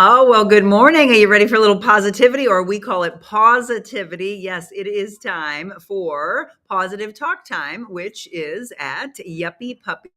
Oh, well, good morning. Are you ready for a little positivity, or we call it positivity? Yes, it is time for Positive Talk Time, which is at Yuppy Puppies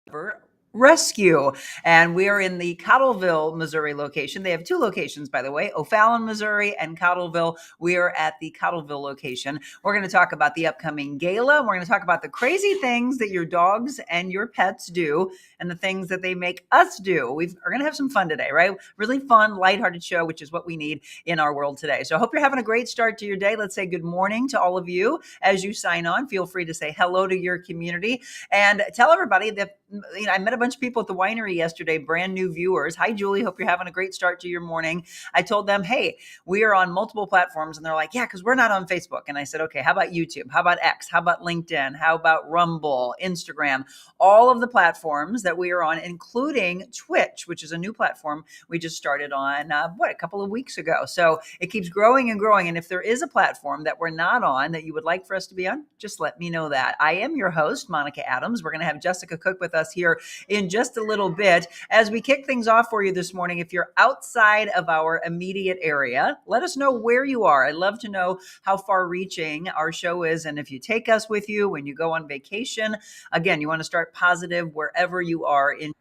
Forever Rescue. And we are in the Cottleville, Missouri location. They have two locations, by the way, O'Fallon, Missouri, and Cottleville. We are at the Cottleville location. We're going to talk about the upcoming gala. We're going to talk about the crazy things that your dogs and your pets do and the things that they make us do. We're going to have some fun today, right? Really fun, lighthearted show, which is what we need in our world today. So I hope you're having a great start to your day. Let's say good morning to all of you as you sign on. Feel free to say hello to your community and tell everybody that I met a bunch of people at the winery yesterday, brand new viewers. Hi, Julie. Hope you're having a great start to your morning. I told them, hey, we are on multiple platforms. And they're like, yeah, because we're not on Facebook. And I said, okay, how about YouTube? How about X? How about LinkedIn? How about Rumble, Instagram? All of the platforms that we are on, including Twitch, which is a new platform we just started on, a couple of weeks ago. So it keeps growing and growing. And if there is a platform that we're not on that you would like for us to be on, just let me know that. I am your host, Monica Adams. We're going to have Jessica Cook with us here in just a little bit. As we kick things off for you this morning, if you're outside of our immediate area, let us know where you are. I'd love to know how far reaching our show is. And if you take us with you when you go on vacation, again, you want to start positive wherever you are in life.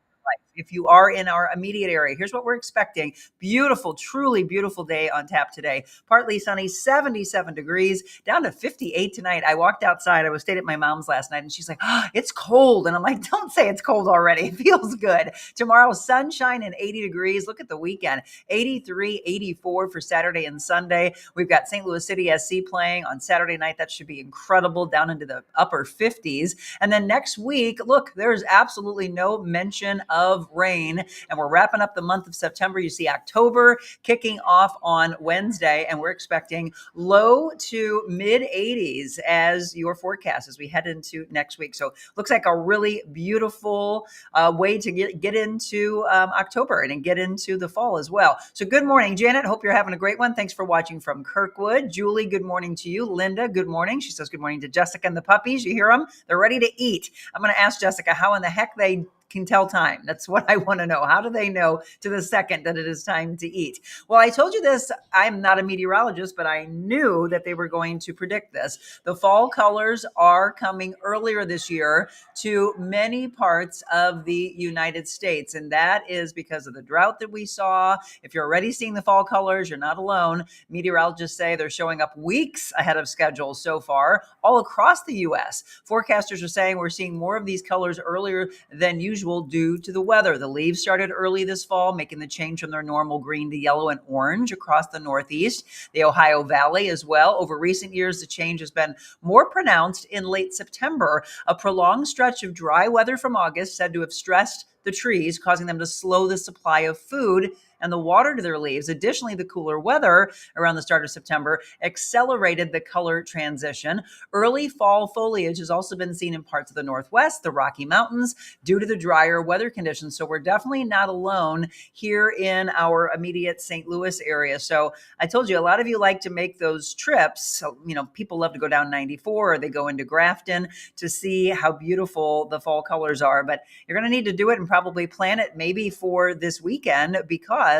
If you are in our immediate area, here's what we're expecting. Beautiful, truly beautiful day on tap today. Partly sunny, 77 degrees, down to 58 tonight. I walked outside. I was stayed at my mom's last night and she's like, oh, it's cold. And I'm like, don't say it's cold already. It feels good. Tomorrow, sunshine and 80 degrees. Look at the weekend, 83, 84 for Saturday and Sunday. We've got St. Louis City SC playing on Saturday night. That should be incredible, down into the upper 50s. And then next week, look, there's absolutely no mention of rain. And we're wrapping up the month of September. You see October kicking off on Wednesday, and we're expecting low to mid 80s as your forecast as we head into next week. So looks like a really beautiful way to get into October and get into the fall as well. So good morning, Janet. Hope you're having a great one. Thanks for watching from Kirkwood. Julie, good morning to you. Linda, good morning. She says good morning to Jessica and the puppies. You hear them? They're ready to eat. I'm going to ask Jessica how in the heck they can tell time. That's what I want to know. How do they know to the second that it is time to eat? Well, I told you this. I'm not a meteorologist, but I knew that they were going to predict this. The fall colors are coming earlier this year to many parts of the United States. And that is because of the drought that we saw. If you're already seeing the fall colors, you're not alone. Meteorologists say they're showing up weeks ahead of schedule so far all across the U.S. Forecasters are saying we're seeing more of these colors earlier than usual due to the weather. The leaves started early this fall, making the change from their normal green to yellow and orange across the Northeast, the Ohio Valley as well. Over recent years, the change has been more pronounced in late September. A prolonged stretch of dry weather from August said to have stressed the trees, causing them to slow the supply of food and the water to their leaves. Additionally, the cooler weather around the start of September accelerated the color transition. Early fall foliage has also been seen in parts of the Northwest, the Rocky Mountains, due to the drier weather conditions. So we're definitely not alone here in our immediate St. Louis area. So I told you, a lot of you like to make those trips. So, people love to go down 94 or they go into Grafton to see how beautiful the fall colors are. But you're going to need to do it and probably plan it maybe for this weekend because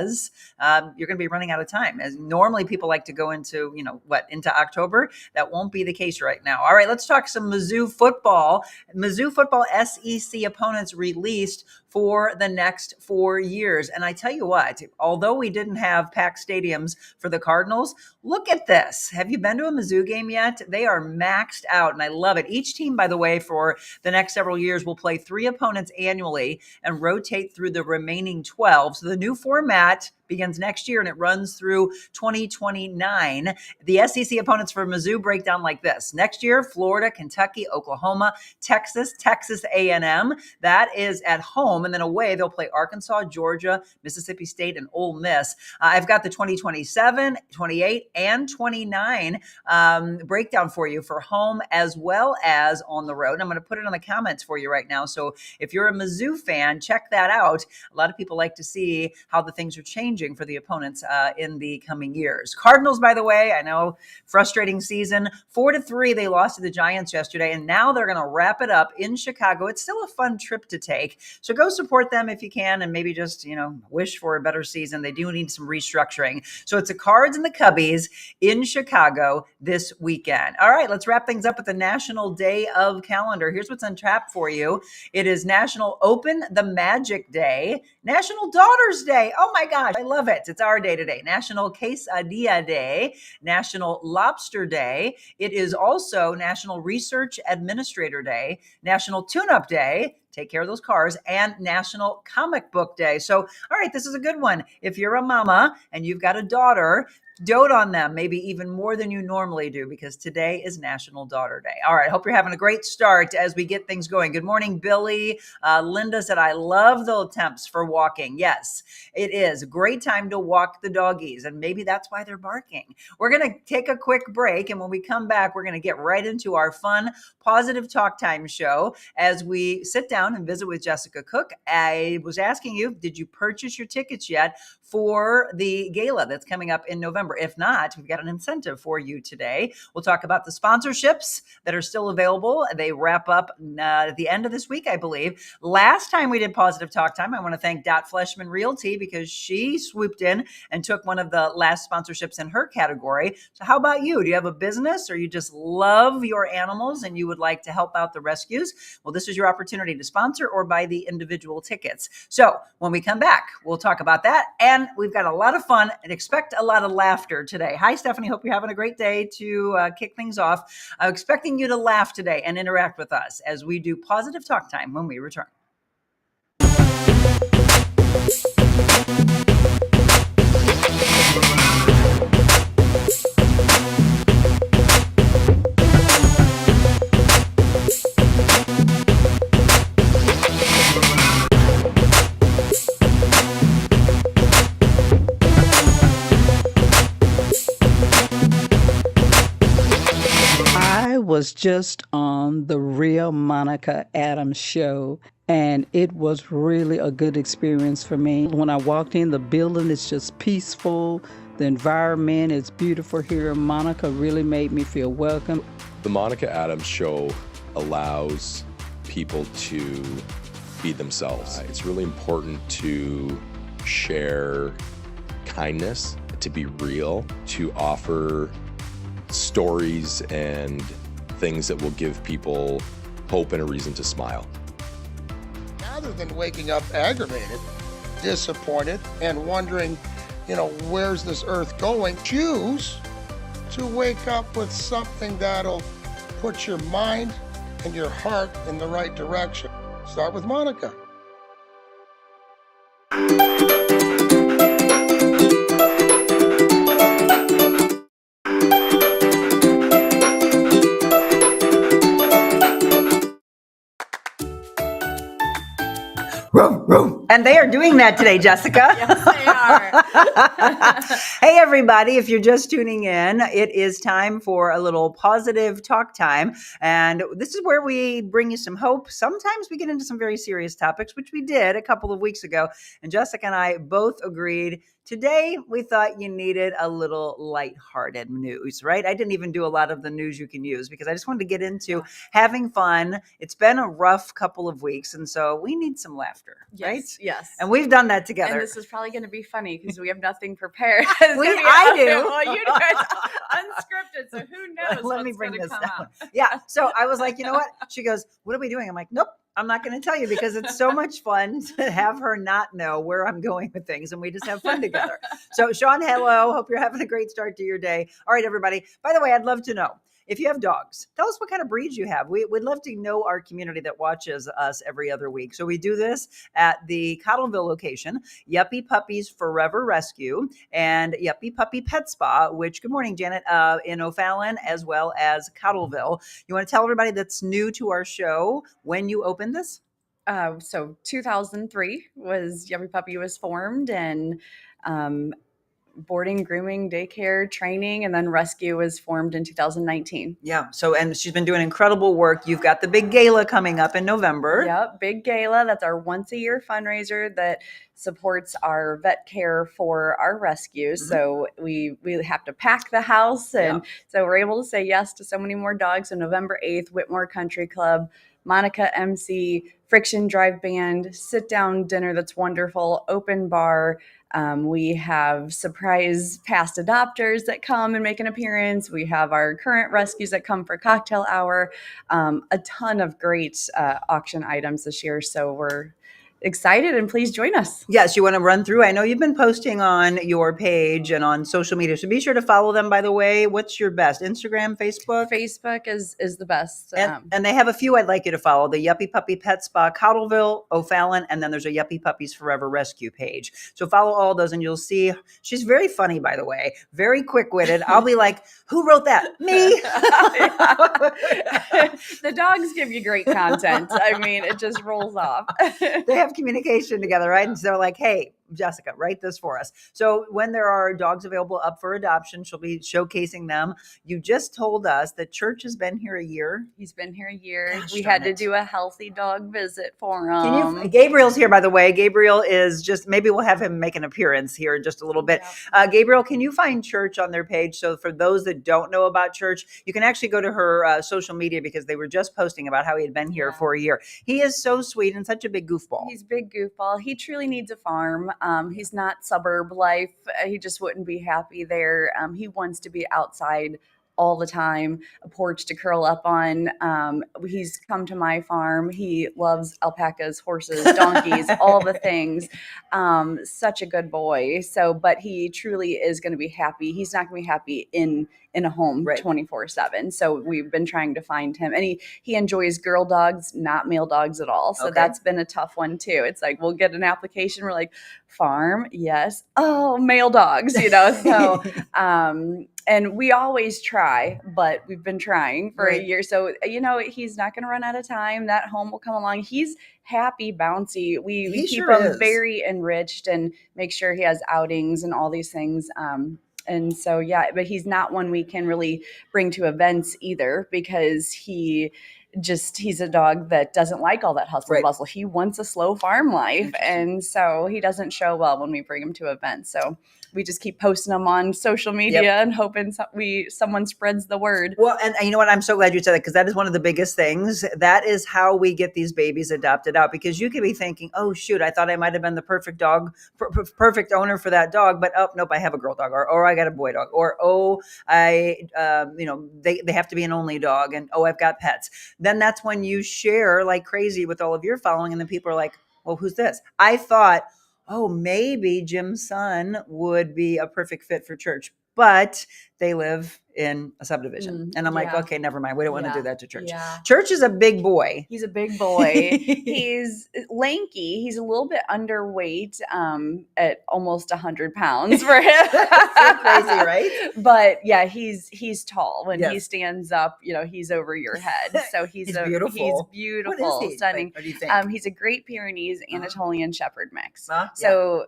you're going to be running out of time. As normally people like to go into, into October. That won't be the case right now. All right, let's talk some Mizzou football. Mizzou football SEC opponents released for the next 4 years. And I tell you what, although we didn't have packed stadiums for the Cardinals, look at this. Have you been to a Mizzou game yet? They are maxed out, and I love it. Each team, by the way, for the next several years will play 3 opponents annually and rotate through the remaining 12. So the new format begins next year and it runs through 2029. The SEC opponents for Mizzou break down like this. Next year, Florida, Kentucky, Oklahoma, Texas A&M. That is at home. And then away, they'll play Arkansas, Georgia, Mississippi State, and Ole Miss. I've got the 2027, 28, and 29 breakdown for you for home as well as on the road. And I'm going to put it in the comments for you right now. So if you're a Mizzou fan, check that out. A lot of people like to see how the things are changing changing for the opponents in the coming years. Cardinals, by the way, I know, frustrating season. 4-3, they lost to the Giants yesterday, and now they're going to wrap it up in Chicago. It's still a fun trip to take, so go support them if you can, and maybe just, wish for a better season. They do need some restructuring. So it's the Cards and the Cubbies in Chicago this weekend. All right, let's wrap things up with the National Day of Calendar. Here's what's on tap for you. It is National Open the Magic Day, National Daughters Day. Oh my gosh, I love it. It's our day today. National Quesadilla Day, National Lobster Day. It is also National Research Administrator Day, National Tune-Up Day, take care of those cars, and National Comic Book Day. So, all right, this is a good one. If you're a mama and you've got a daughter, dote on them, maybe even more than you normally do, because today is National Daughter Day. All right, hope you're having a great start as we get things going. Good morning, Billy. Linda said, I love the attempts for walking. Yes, it is a great time to walk the doggies, and maybe that's why they're barking. We're going to take a quick break, and when we come back, we're going to get right into our fun Positive Talk Time show as we sit down and visit with Jessica Cook. I was asking you, did you purchase your tickets yet for the gala that's coming up in November? If not, we've got an incentive for you today. We'll talk about the sponsorships that are still available. They wrap up at the end of this week, I believe. Last time we did Positive Talk Time, I want to thank Dot Fleshman Realty because she swooped in and took one of the last sponsorships in her category. So how about you? Do you have a business or you just love your animals and you would like to help out the rescues? Well, this is your opportunity to sponsor or buy the individual tickets. So when we come back, we'll talk about that. And we've got a lot of fun and expect a lot of laughter today. Hi, Stephanie. Hope you're having a great day to kick things off. I'm expecting you to laugh today and interact with us as we do Positive Talk Time when we return. Was just on the Real Monica Adams show, and it was really a good experience for me. When I walked in, the building is just peaceful. The environment is beautiful here. Monica really made me feel welcome. The Monica Adams show allows people to be themselves. It's really important to share kindness, to be real, to offer stories and things that will give people hope and a reason to smile. Rather than waking up aggravated, disappointed, and wondering, where's this earth going, choose to wake up with something that'll put your mind and your heart in the right direction. Start with Monica. And they are doing that today, Jessica. Yes, they are. Hey, everybody. If you're just tuning in, it is time for a little Positive Talk Time. And this is where we bring you some hope. Sometimes we get into some very serious topics, which we did a couple of weeks ago. And Jessica and I both agreed today we thought you needed a little lighthearted news, right? I didn't even do a lot of the news you can use because I just wanted to get into having fun. It's been a rough couple of weeks, and so we need some laughter, right? Yes. And we've done that together. And this is probably going to be funny because we have nothing prepared. I do. Well, you guys unscripted, so who knows Let me what's bring going to this come down. out. Yeah. So I was like, you know what? She goes, what are we doing? I'm like, nope. I'm not going to tell you because it's so much fun to have her not know where I'm going with things, and we just have fun together. So Sean, hello. Hope you're having a great start to your day. All right, everybody. By the way, I'd love to know if you have dogs, tell us what kind of breeds you have. We'd love to know our community that watches us every other week. So we do this at the Cottleville location, Yuppy Puppies Forever Rescue, and Yuppy Puppy Pet Spa, which, good morning, Janet, in O'Fallon, as well as Cottleville. You want to tell everybody that's new to our show when you opened this? So 2003 was Yuppy Puppy was formed, and boarding, grooming, daycare, training, and then rescue was formed in 2019. Yeah. So, and she's been doing incredible work. You've got the big gala coming up in November. Yep, big gala. That's our once a year fundraiser that supports our vet care for our rescues. So we have to pack the house, and so we're able to say yes to so many more dogs. So November 8th, Whitmore Country Club, Monica MC, Friction Drive Band, sit down dinner that's wonderful, open bar. We have surprise past adopters that come and make an appearance. We have our current rescues that come for cocktail hour. A ton of great auction items this year. So we're excited, and please join us. Yes, you want to run through. I know you've been posting on your page and on social media, so be sure to follow them. By the way, what's your best? Instagram, Facebook? Facebook is the best. And they have a few I'd like you to follow: the Yuppy Puppy Pet Spa, Cottleville, O'Fallon, and then there's a Yuppy Puppies Forever Rescue page. So follow all those, and you'll see she's very funny. By the way, very quick-witted. I'll be like, "Who wrote that? Me." The dogs give you great content. I mean, it just rolls off. They have communication together, right? And so they're like, "Hey, Jessica, write this for us." So when there are dogs available up for adoption, she'll be showcasing them. You just told us that Church has been here a year. He's been here a year. Gosh, we darn had to it. do a healthy dog visit for him. Gabriel's here, by the way. Gabriel is just, maybe we'll have him make an appearance here in just a little bit. Gabriel, can you find Church on their page? So for those that don't know about Church, you can actually go to her social media, because they were just posting about how he had been here for a year. He is so sweet and such a big goofball. He's a big goofball. He truly needs a farm. He's not suburb life. He just wouldn't be happy there. He wants to be outside all the time, a porch to curl up on. He's come to my farm. He loves alpacas, horses, donkeys, all the things. Such a good boy. So, but he truly is going to be happy. He's not going to be happy in a home 24/7. So we've been trying to find him, and he enjoys girl dogs, not male dogs at all. So that's been a tough one too. It's like, we'll get an application. We're like, farm. Yes. Oh, male dogs, so, and we always try, but we've been trying for a year. So, he's not going to run out of time. That home will come along. He's happy, bouncy. We keep him very enriched and make sure he has outings and all these things. And so, but he's not one we can really bring to events either, because he's a dog that doesn't like all that hustle and bustle. He wants a slow farm life. And so he doesn't show well when we bring him to events. So we just keep posting them on social media and hoping someone spreads the word. Well, and you know what? I'm so glad you said that, because that is one of the biggest things. That is how we get these babies adopted out, because you could be thinking, oh, shoot, I thought I might have been the perfect dog, perfect owner for that dog. But, oh, nope, I have a girl dog, or I got a boy dog, or, they have to be an only dog, and, I've got pets. Then that's when you share like crazy with all of your following, and then people are like, well, who's this? I thought, maybe Jim's son would be a perfect fit for Church, but they live in a subdivision. And I'm like, okay, never mind. We don't want to do that to Church. Yeah. Church is a big boy. He's a big boy. He's lanky. He's a little bit underweight at almost 100 pounds for him. So crazy, right? But yeah, he's tall. When he stands up, he's over your head. So he's beautiful. He's beautiful, what is he? stunning. What do you think? He's a Great Pyrenees Anatolian Shepherd mix. So,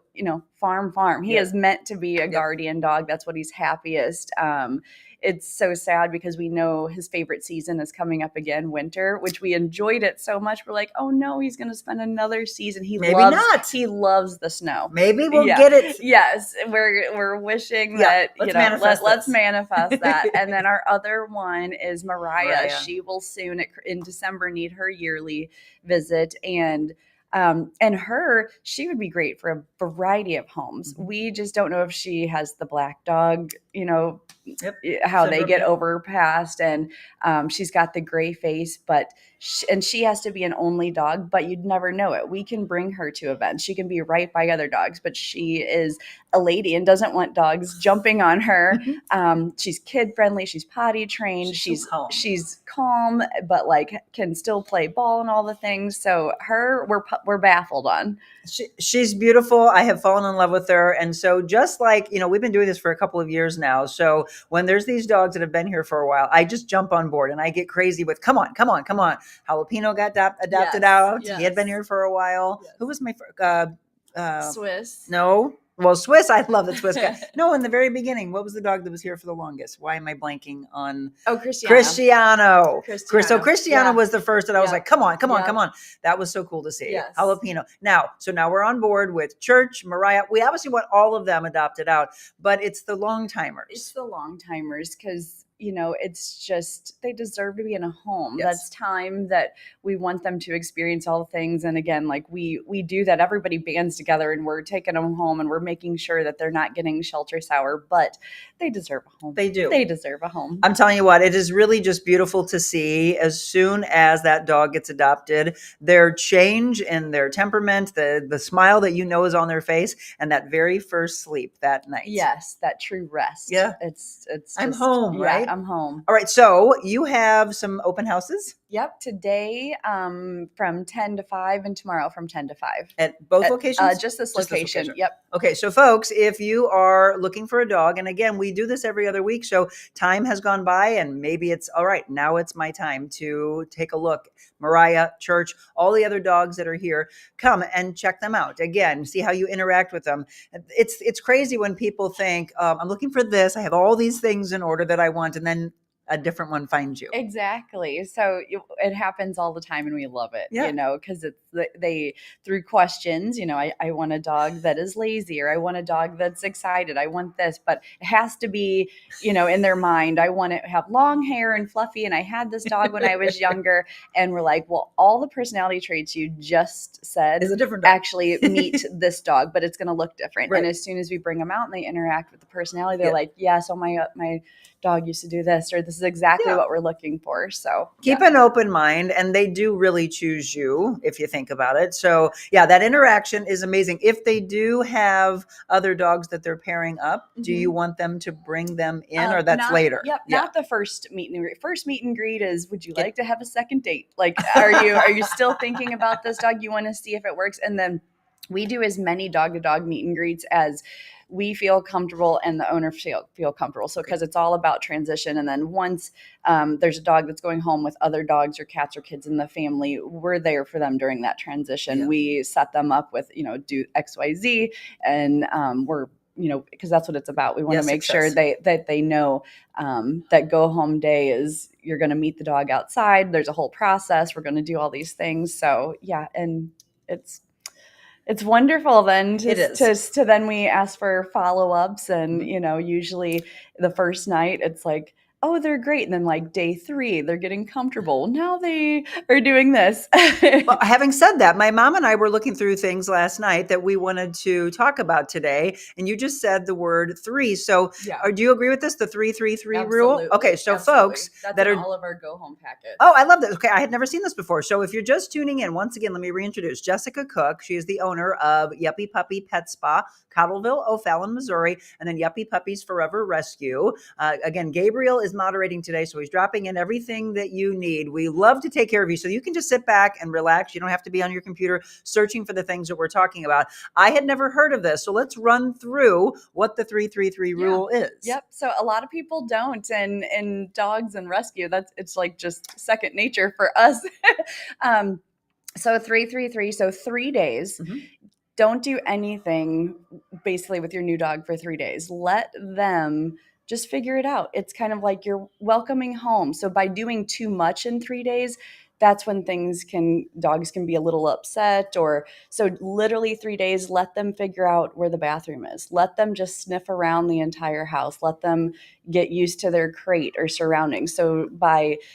farm. He is meant to be a guardian dog. That's what he's happiest. It's so sad because we know his favorite season is coming up again, winter, which we enjoyed it so much. We're like, oh no, he's going to spend another season. He loves the snow. Maybe we'll get it. Yes. We're wishing that, let's manifest that. And then our other one is Mariah. She will soon in December need her yearly visit. And she would be great for a variety of homes. We just don't know if she has the black dog, how they get overpassed, and she's got the gray face, but she has to be an only dog, but you'd never know it. We can bring her to events. She can be right by other dogs, but she is a lady and doesn't want dogs jumping on her. She's kid friendly. She's potty trained. She's calm, but can still play ball and all the things. So we're baffled on. She's beautiful. I have fallen in love with her. And so just we've been doing this for a couple of years now. So when there's these dogs that have been here for a while, I just jump on board and I get crazy with, come on. Jalapeno got adopted out. Yes. He had been here for a while. Yes. Who was my Swiss? No. Well, Swiss, I love the Swiss guy. No, in the very beginning, what was the dog that was here for the longest? Why am I blanking on Oh, Cristiano. So Cristiano Yeah. was the first that I was Yep. like, come on. Yep. That was so cool to see. Yes. Jalapeno. Now we're on board with Church, Mariah. We obviously want all of them adopted out, but it's the long timers. It's the long timers because, it's just, they deserve to be in a home. Yes. That's time that we want them to experience all the things. And again, like we do that. Everybody bands together and we're taking them home and we're making sure that they're not getting shelter sour, but they deserve a home. They do. They deserve a home. I'm telling you what, it is really just beautiful to see as soon as that dog gets adopted, their change in their temperament, the smile that is on their face, and that very first sleep that night. Yes, that true rest. Yeah. It's I'm just, home, right? I'm home. All right. So you have some open houses Yep. Today from 10 to 5 and tomorrow from 10 to 5. at both locations? Just this Just this location. location. Yep. Okay, so folks, if you are looking for a dog, and again, we do this every other week, so time has gone by and maybe it's all right, now it's my time to take a look. Mariah, Church, all the other dogs that are here, come and check them out. Again, see how you interact with them. It's crazy when people think, I'm looking for this, I have all these things in order that I want, and then a different one finds you. Exactly. So it happens all the time and we love it, Yeah. because they through questions, I want a dog that is lazy, or I want a dog that's excited. I want this, but it has to be, in their mind, I want to have long hair and fluffy. And I had this dog when I was younger, and we're like, well, all the personality traits you just said Is a different dog. actually meet this dog, but it's going to look different. Right. And as soon as we bring them out and they interact with the personality, they're Yeah. like, yeah, so my dog used to do this, or this is exactly Yeah. what we're looking for. So Keep an open mind, and they do really choose you if you think about it. So yeah, that interaction is amazing. If they do have other dogs that they're pairing up, do you want them to bring them in, or that's later? Yep, Yeah. not the first meet and greet. First meet and greet is, would you like to have a second date? Like, are you still thinking about this dog? You want to see if it works, and then we do as many dog to dog meet and greets as we feel comfortable and the owner feel comfortable. So, because it's all about transition. And then once there's a dog that's going home with other dogs or cats or kids in the family, we're there for them during that transition. Yeah. We set them up with, do XYZ, and we're, because that's what it's about. We want to make sure that they know that go home day is, you're going to meet the dog outside. There's a whole process. We're going to do all these things. So yeah. And it's wonderful then to then we ask for follow-ups, and usually the first night it's like, oh, they're great, and then like day 3 they're getting comfortable, now they are doing this. Well, having said that, my mom and I were looking through things last night that we wanted to talk about today, and you just said the word 3. So do you agree with this, the 3-3-3 rule? Okay, so folks that's that in are all of our go home packets. Oh, I love this. Okay, I had never seen this before. So if you're just tuning in, once again, let me reintroduce Jessica Cook. She is the owner of Yuppy Puppy Pet Spa, Cottleville, O'Fallon, Missouri, and then Yuppy Puppies Forever Rescue. Again, Gabriel is moderating today, so he's dropping in everything that you need. We love to take care of you, so you can just sit back and relax. You don't have to be on your computer searching for the things that we're talking about. I had never heard of this, so let's run through what the 3-3-3 rule is. Yep. So a lot of people don't, and in dogs and rescue, it's like just second nature for us. So 3-3-3. So 3 days. Mm-hmm. Don't do anything basically with your new dog for 3 days. Let them just figure it out. It's kind of like you're welcoming home. So by doing too much in 3 days, that's when dogs can be a little upset. Or so literally 3 days, let them figure out where the bathroom is. Let them just sniff around the entire house. Let them get used to their crate or surroundings. So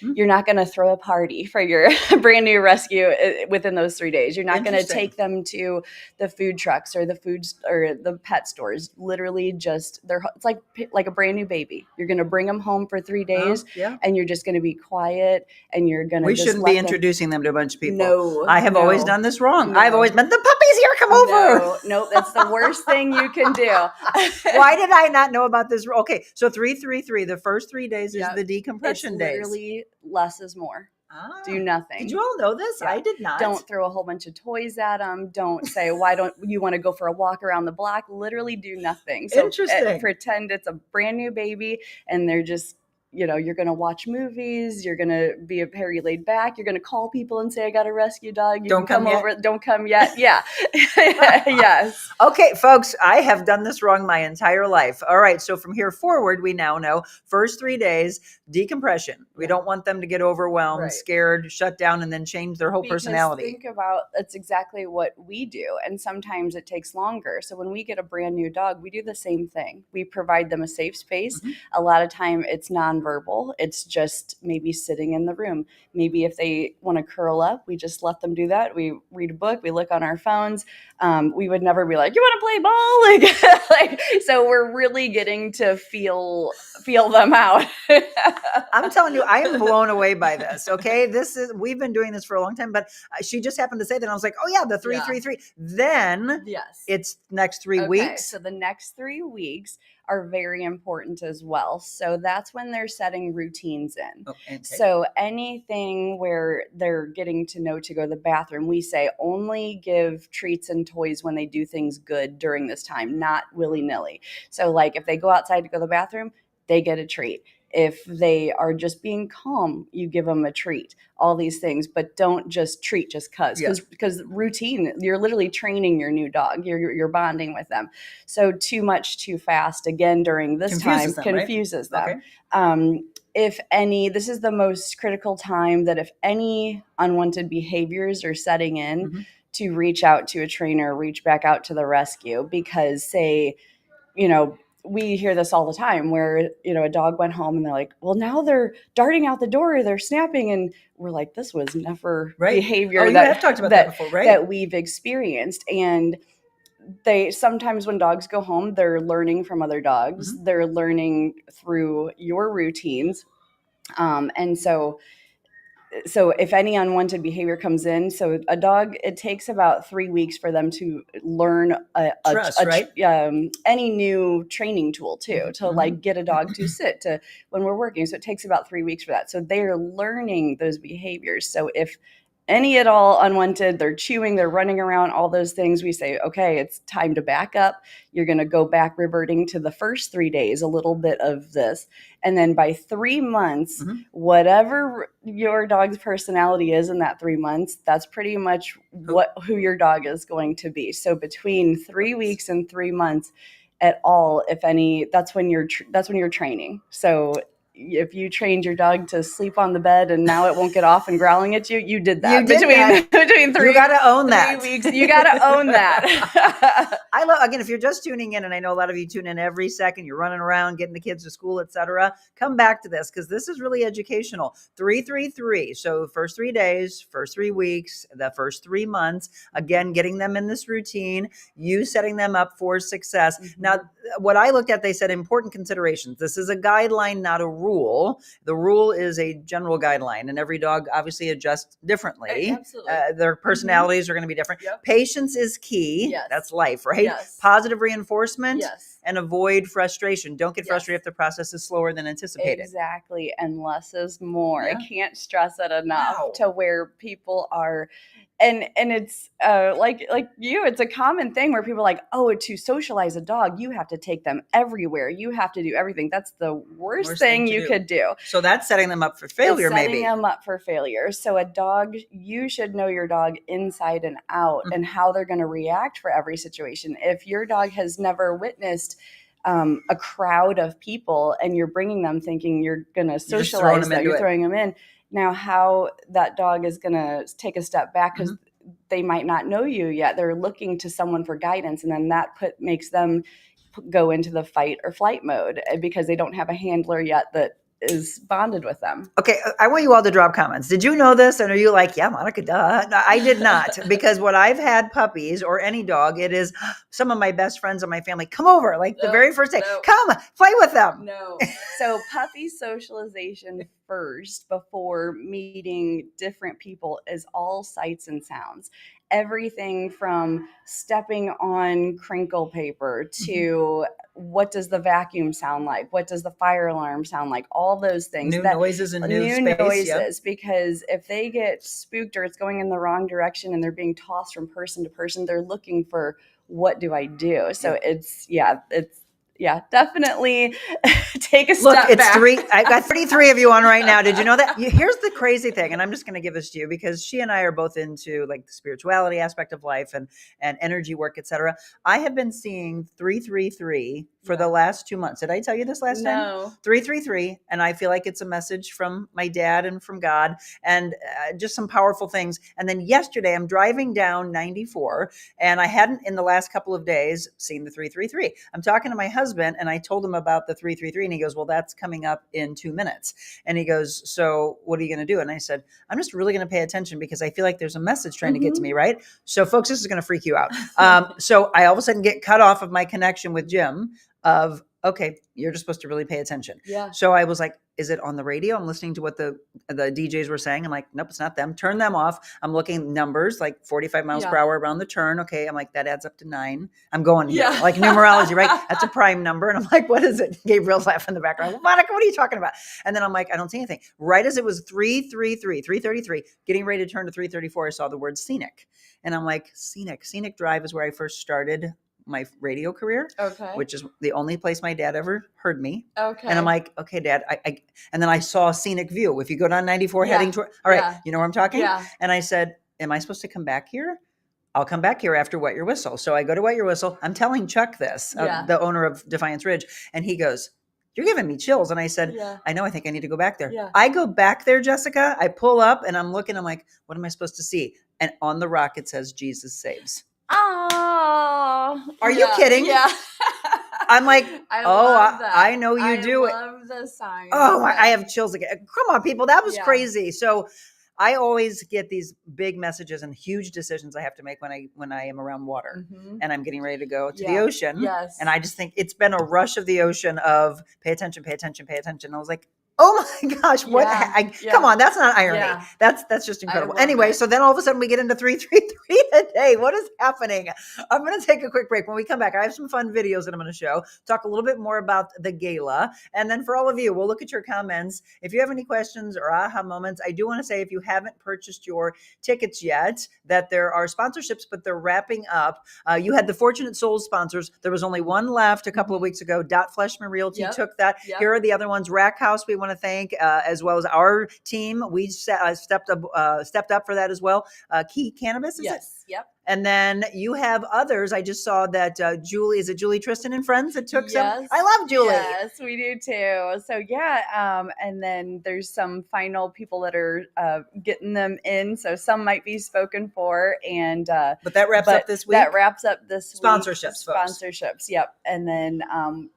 you're not going to throw a party for your brand new rescue within those 3 days. You're not going to take them to the food trucks or the pet stores. Literally just, it's like a brand new baby. You're going to bring them home for 3 days, and you're just going to be quiet, and you're going to shouldn't be introducing them to a bunch of people. No, I have always done this wrong. I've always been, the puppy's here, come over. No, that's the worst thing you can do. Why did I not know about this? Okay, so 3-3-3. The first 3 days is the decompression days. Literally less is more. Do nothing. Did you all know this? I did not. Don't throw a whole bunch of toys at them. Don't say, why don't you want to go for a walk around the block? Literally do nothing. So Interesting. Pretend it's a brand new baby and they're just you're going to watch movies. You're going to be very laid back. You're going to call people and say, I got a rescue dog. You Don't can come yet? over. Don't come yet. Yeah. Yes. Okay, folks, I have done this wrong my entire life. All right, so from here forward, we now know first 3 days, decompression. We don't want them to get overwhelmed, Right. scared, shut down, and then change their whole Because personality. think about, that's exactly what we do. And sometimes it takes longer. So when we get a brand new dog, we do the same thing. We provide them a safe space. Mhm. A lot of time it's nonverbal. It's just maybe sitting in the room. Maybe if they want to curl up, we just let them do that. We read a book, we look on our phones. We would never be like, you want to play ball? So we're really getting to feel them out. I'm telling you, I am blown away by this. Okay, we've been doing this for a long time, but she just happened to say that. And I was like, oh yeah, the 3-3-3. Then Yes. it's next 3 Okay, weeks. so the next 3 weeks are very important as well. So that's when they're setting routines in. Okay. So anything where they're getting to know to go to the bathroom, we say only give treats and toys when they do things good during this time, not willy-nilly. So like if they go outside to go to the bathroom, they get a treat. If they are just being calm, you give them a treat, all these things, but don't just treat just because routine, you're literally training your new dog. You're bonding with them. So too much too fast again during this Confuses time them, right? confuses them. Okay. If any, this is the most critical time that if any unwanted behaviors are setting in, Mhm. to reach out to a trainer, reach back out to the rescue, because say, we hear this all the time where, a dog went home and they're like, well, now they're darting out the door, they're snapping. And we're like, this was never Right. behavior You have talked about that before, right? that we've experienced. And they sometimes when dogs go home, they're learning from other dogs. Mhm. They're learning through your routines. And so if any unwanted behavior comes in, so a dog, it takes about 3 weeks for them to learn Trust, right? any new training tool too, Mhm. to like get a dog to sit to when we're working. So it takes about 3 weeks for that. So they're learning those behaviors. So if any at all unwanted, they're chewing, they're running around, all those things, we say, okay, it's time to back up. You're going to go back reverting to the first 3 days, a little bit of this. And then by 3 months, Mhm. whatever your dog's personality is in that 3 months, that's pretty much who your dog is going to be. So between 3 weeks and 3 months at all, if any, that's when you're training. So if you trained your dog to sleep on the bed and now it won't get off and growling at you, you did that. You did that. Between 3 You got to own that. 3 weeks, you got to own that. I love, again, if you're just tuning in, and I know a lot of you tune in every second, you're running around, getting the kids to school, etc. Come back to this because this is really educational. 3-3-3. So first 3 days, first 3 weeks, the first 3 months, again, getting them in this routine, you setting them up for success. Mhm. Now, what I looked at, they said important considerations. This is a guideline, not a rule. The rule is a general guideline, and every dog obviously adjusts differently. Absolutely. Their personalities are going to be different. Yep. Patience is key. Yes. That's life, right? Yes. Positive reinforcement. Yes. And avoid frustration. Don't get Yes. frustrated if the process is slower than anticipated. Exactly. And less is more. Yeah. I can't stress it enough Wow. to where people are. And it's like you, it's a common thing where people are like, oh, to socialize a dog, you have to take them everywhere. You have to do everything. That's the worst thing to you do. could do. So that's setting them up for failure, It's setting maybe. them up for failure. So a dog, you should know your dog inside and out and how they're going to react for every situation. If your dog has never witnessed a crowd of people and you're bringing them thinking you're going to socialize them, you're throwing them in. Now, how that dog is going to take a step back because they might not know you yet. They're looking to someone for guidance, and then that makes them go into the fight or flight mode because they don't have a handler yet that is bonded with them. Okay, I want you all to drop comments. Did you know this? And are you like, yeah, Monica, duh? No, I did not. Because when I've had puppies or any dog, it is some of my best friends in my family come over like the very first day. No. Come play with them. No. So puppy socialization first before meeting different people is all sights and sounds. Everything from stepping on crinkle paper to what does the vacuum sound like? What does the fire alarm sound like? All those things. New noises and new space. Noises. Because if they get spooked or it's going in the wrong direction and they're being tossed from person to person, they're looking for what do I do? So it's yeah, definitely take a Look, step it's back. I got 33 of you on right now. Did you know that? Here's the crazy thing, and I'm just going to give this to you because she and I are both into like the spirituality aspect of life and energy work, etc. I have been seeing 333 for the last 2 months. Did I tell you this last time? No. 333, and I feel like it's a message from my dad and from God, and just some powerful things. And then yesterday, I'm driving down 94, and I hadn't in the last couple of days seen the 333. I'm talking to my husband, and I told him about the 333, and he goes, "Well, that's coming up in 2 minutes." And he goes, "So what are you going to do?" And I said, "I'm just really going to pay attention because I feel like there's a message trying to get to me, right?" So, folks, this is going to freak you out. So I all of a sudden get cut off of my connection with Jim. Of okay, you're just supposed to really pay attention. Yeah. So I was like, is it on the radio? I'm listening to what the DJs were saying. I'm like, nope, it's not them. Turn them off. I'm looking numbers like 45 miles per hour around the turn. Okay. I'm like, that adds up to 9. I'm going here. Like numerology, right? That's a prime number. And I'm like, what is it? Gabriel's laughing in the background. Well, Monica, what are you talking about? And then I'm like, I don't see anything. Right as it was 333, getting ready to turn to 334, I saw the word scenic. And I'm like, scenic drive is where I first started my radio career, which is the only place my dad ever heard me. And I'm like, okay, Dad, I and then I saw scenic view. If you go down 94 heading toward, all right, you know where I'm talking? And I said, am I supposed to come back here? I'll come back here after Wet Your Whistle. So I go to Wet Your Whistle. I'm telling Chuck this, the owner of Defiance Ridge. And he goes, you're giving me chills. And I said, I know, I think I need to go back there. I go back there, Jessica. I pull up and I'm looking, I'm like, what am I supposed to see? And on the rock, it says, Jesus saves. Oh, are you kidding? Yeah. I'm like, I know you do. I love the sign. Oh, I have chills again. Come on, people. That was crazy. So I always get these big messages and huge decisions I have to make when I am around water and I'm getting ready to go to the ocean. Yes. And I just think it's been a rush of the ocean of pay attention. I was like, oh my gosh, what? Come on, that's not irony. That's just incredible. Anyway, so then all of a sudden we get into 333 today. What is happening? I'm going to take a quick break. When we come back, I have some fun videos that I'm going to show, talk a little bit more about the gala. And then for all of you, we'll look at your comments. If you have any questions or aha moments, I do want to say if you haven't purchased your tickets yet, that there are sponsorships, but they're wrapping up. You had the Fortunate Souls sponsors. There was only one left a couple of weeks ago. Dot Fleshman Realty took that. Here are the other ones. Rack House, we want to thank, as well as our team. We stepped up for that as well. Key Cannabis, is it? Yep. And then you have others. I just saw that Julie Tristan and friends that took some. I love Julie. Yes, we do too. So and then there's some final people that are getting them in. So some might be spoken for, and but that wraps up this week. That wraps up this sponsorships, week. Sponsorships, yep. And then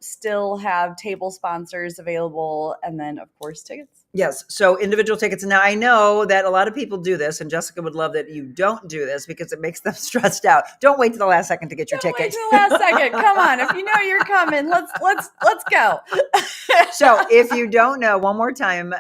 still have table sponsors available, and then of course tickets. Yes. So individual tickets. Now I know that a lot of people do this, and Jessica would love that you don't do this because it makes them stressed out. Don't wait till the last second to get your ticket. Wait till the last second. Come on. If you know you're coming, let's go. So if you don't know, one more time,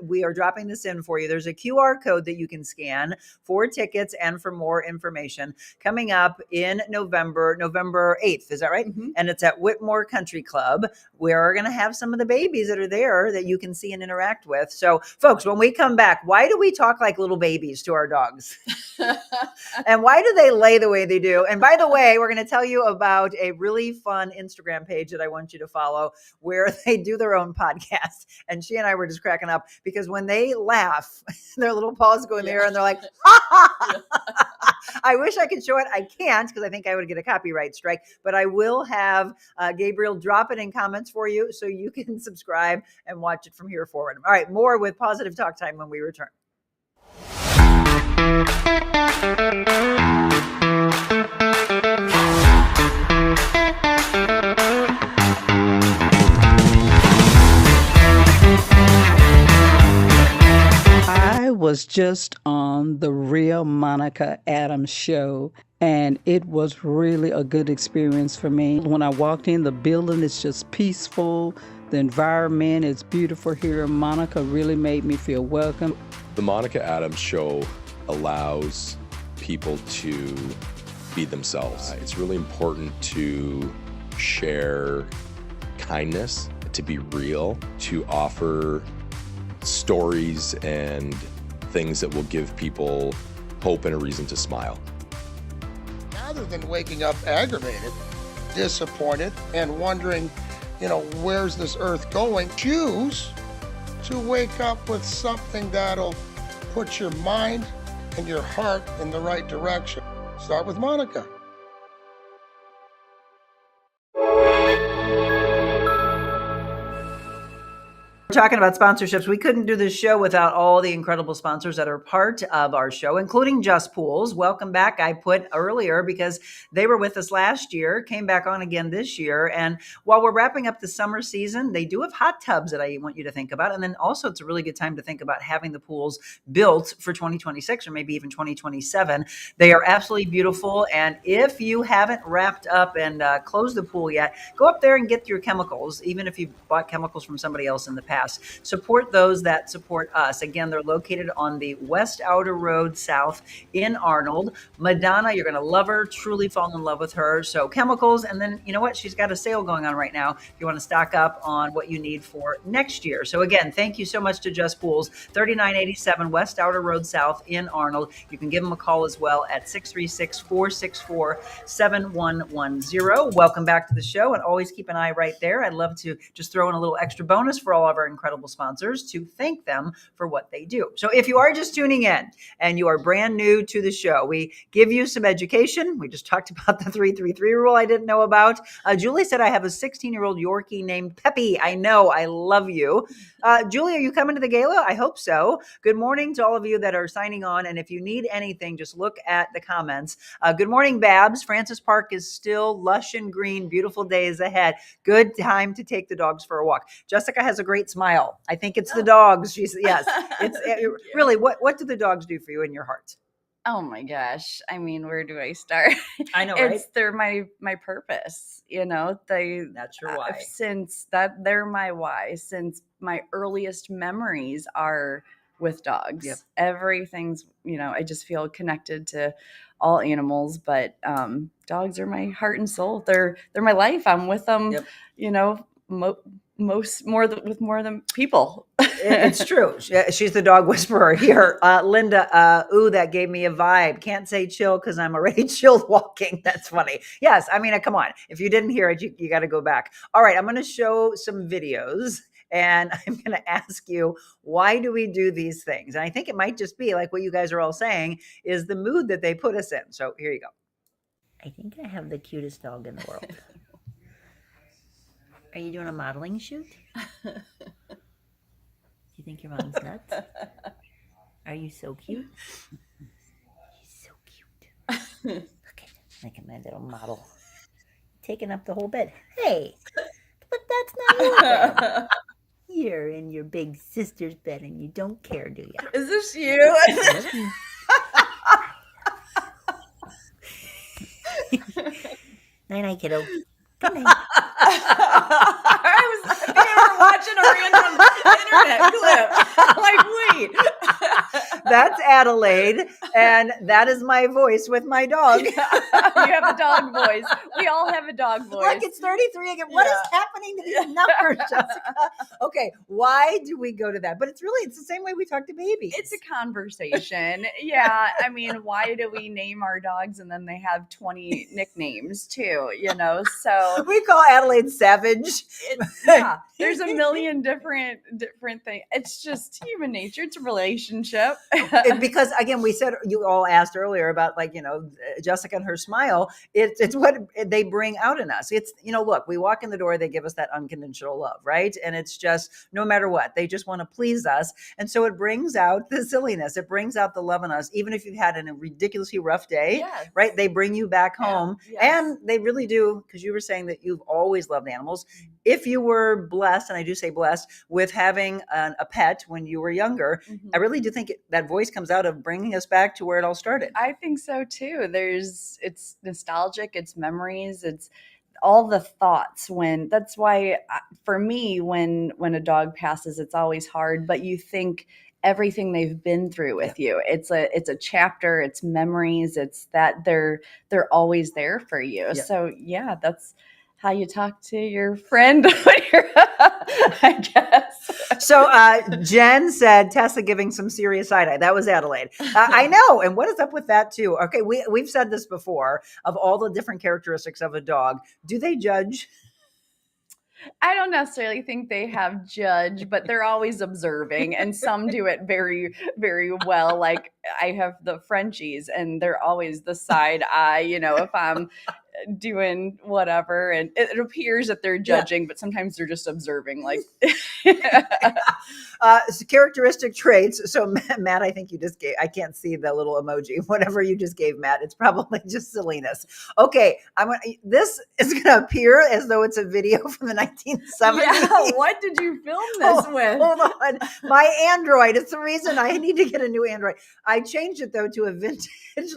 we are dropping this in for you. There's a QR code that you can scan for tickets and for more information coming up in November 8th. Is that right? Mm-hmm. And it's at Whitmore Country Club. We're going to have some of the babies that are there that you can see and interact with. So folks, when we come back, why do we talk like little babies to our dogs? And why do they lay the way they do? And by the way, we're going to tell you about a really fun Instagram page that I want you to follow where they do their own podcast. And she and I were just cracking up because when they laugh, their little paws go in the air and they're like, I wish I could show it. I can't because I think I would get a copyright strike, but I will have Gabriel drop it in comments for you so you can subscribe and watch it from here forward. All right, more with Pawsitive Talktime when we return. I was just on the Real Monica Adams show, and it was really a good experience for me. When I walked in, the building is just peaceful. The environment is beautiful here. Monica really made me feel welcome. The Monica Adams show allows people to be themselves. It's really important to share kindness, to be real, to offer stories and things that will give people hope and a reason to smile. Rather than waking up aggravated, disappointed, and wondering, where's this earth going? Choose to wake up with something that'll put your mind and your heart in the right direction. Start with Monica. We're talking about sponsorships. We couldn't do this show without all the incredible sponsors that are part of our show, including Just Pools. Welcome back. I put earlier because they were with us last year, came back on again this year. And while we're wrapping up the summer season, they do have hot tubs that I want you to think about. And then also it's a really good time to think about having the pools built for 2026 or maybe even 2027. They are absolutely beautiful. And if you haven't wrapped up and closed the pool yet, go up there and get your chemicals, even if you bought chemicals from somebody else in the past. Support those that support us. Again, they're located on the West Outer Road South in Arnold. Madonna, you're going to love her, truly fall in love with her. So chemicals. And then you know what? She's got a sale going on right now. If you want to stock up on what you need for next year. So again, thank you so much to Just Pools, 3987 West Outer Road South in Arnold. You can give them a call as well at 636-464-7110. Welcome back to the show, and always keep an eye right there. I'd love to just throw in a little extra bonus for all of our incredible sponsors to thank them for what they do. So if you are just tuning in and you are brand new to the show, we give you some education. We just talked about the 333 rule I didn't know about. Julie said, I have a 16-year-old Yorkie named Peppy. I know. I love you. Julie, are you coming to the gala? I hope so. Good morning to all of you that are signing on. And if you need anything, just look at the comments. Good morning, Babs. Francis Park is still lush and green. Beautiful days ahead. Good time to take the dogs for a walk. Jessica has a great smile. I think it's the dogs. Yes. Really, what do the dogs do for you in your heart? Oh my gosh. I mean, where do I start? I know, right? They're my purpose, That's your why. They're my why, since my earliest memories are with dogs. Yep. Everything's, I just feel connected to all animals, but dogs are my heart and soul. They're my life. I'm with them, Yep. with more than people. It's true. She's the dog whisperer here. Linda, that gave me a vibe. Can't say chill because I'm already chilled walking. That's funny. Yes. I mean, come on. If you didn't hear it, you got to go back. All right. I'm going to show some videos and I'm going to ask you, why do we do these things? And I think it might just be like what you guys are all saying is the mood that they put us in. So here you go. I think I have the cutest dog in the world. Are you doing a modeling shoot? Do you think your mom's nuts? Are you so cute? She's so cute. Look at my little model. Taking up the whole bed. Hey, but that's not your bed. You're in your big sister's bed and you don't care, do you? Is this you? Night-night, kiddo. Good night. I think I was watching a random internet clip. Like, wait. That's Adelaide, and that is my voice with my dog. You have a dog voice. We all have a dog voice. Look, it's 33 again. What is happening to these numbers, Jessica? Okay, why do we go to that? But it's the same way we talk to babies. It's a conversation. Yeah. I mean, why do we name our dogs and then they have 20 nicknames too, So we call Adelaide Savage. There's a million different things. It's just human nature. It's a relationship. Because again, we said, you all asked earlier about Jessica and her smile. It's what they bring out in us. It's, look, we walk in the door, they give us that unconditional love, right? And it's just, no matter what, they just want to please us. And so it brings out the silliness. It brings out the love in us, even if you've had a ridiculously rough day, right? They bring you back home. Yes. And they really do, because you were saying that you've always loved animals. If you were blessed, and I do say blessed, with having a pet when you were younger, I really do think that voice comes out of bringing us back to where it all started. I think so too. It's nostalgic, it's memories, it's all the thoughts. That's why for me, when a dog passes, it's always hard, but you think everything they've been through with you. It's a chapter, it's memories, it's that they're always there for you. So that's how you talk to your friend when I guess. So Jen said Tessa giving some serious side eye. That was Adelaide. I know. And what is up with that too? Okay, we've said this before of all the different characteristics of a dog. Do they judge? I don't necessarily think they have judge, but they're always observing, and some do it very, very well. Like I have the Frenchies, and they're always the side eye, if I'm doing whatever, and it appears that they're judging, but sometimes they're just observing. Like characteristic traits. So Matt, I think you just gave, I can't see the little emoji, whatever you just gave Matt. It's probably just silliness. Okay. This is going to appear as though it's a video from the 1970s. Yeah, what did you film this with? Hold on. My Android. It's the reason I need to get a new Android. I changed it though to a vintage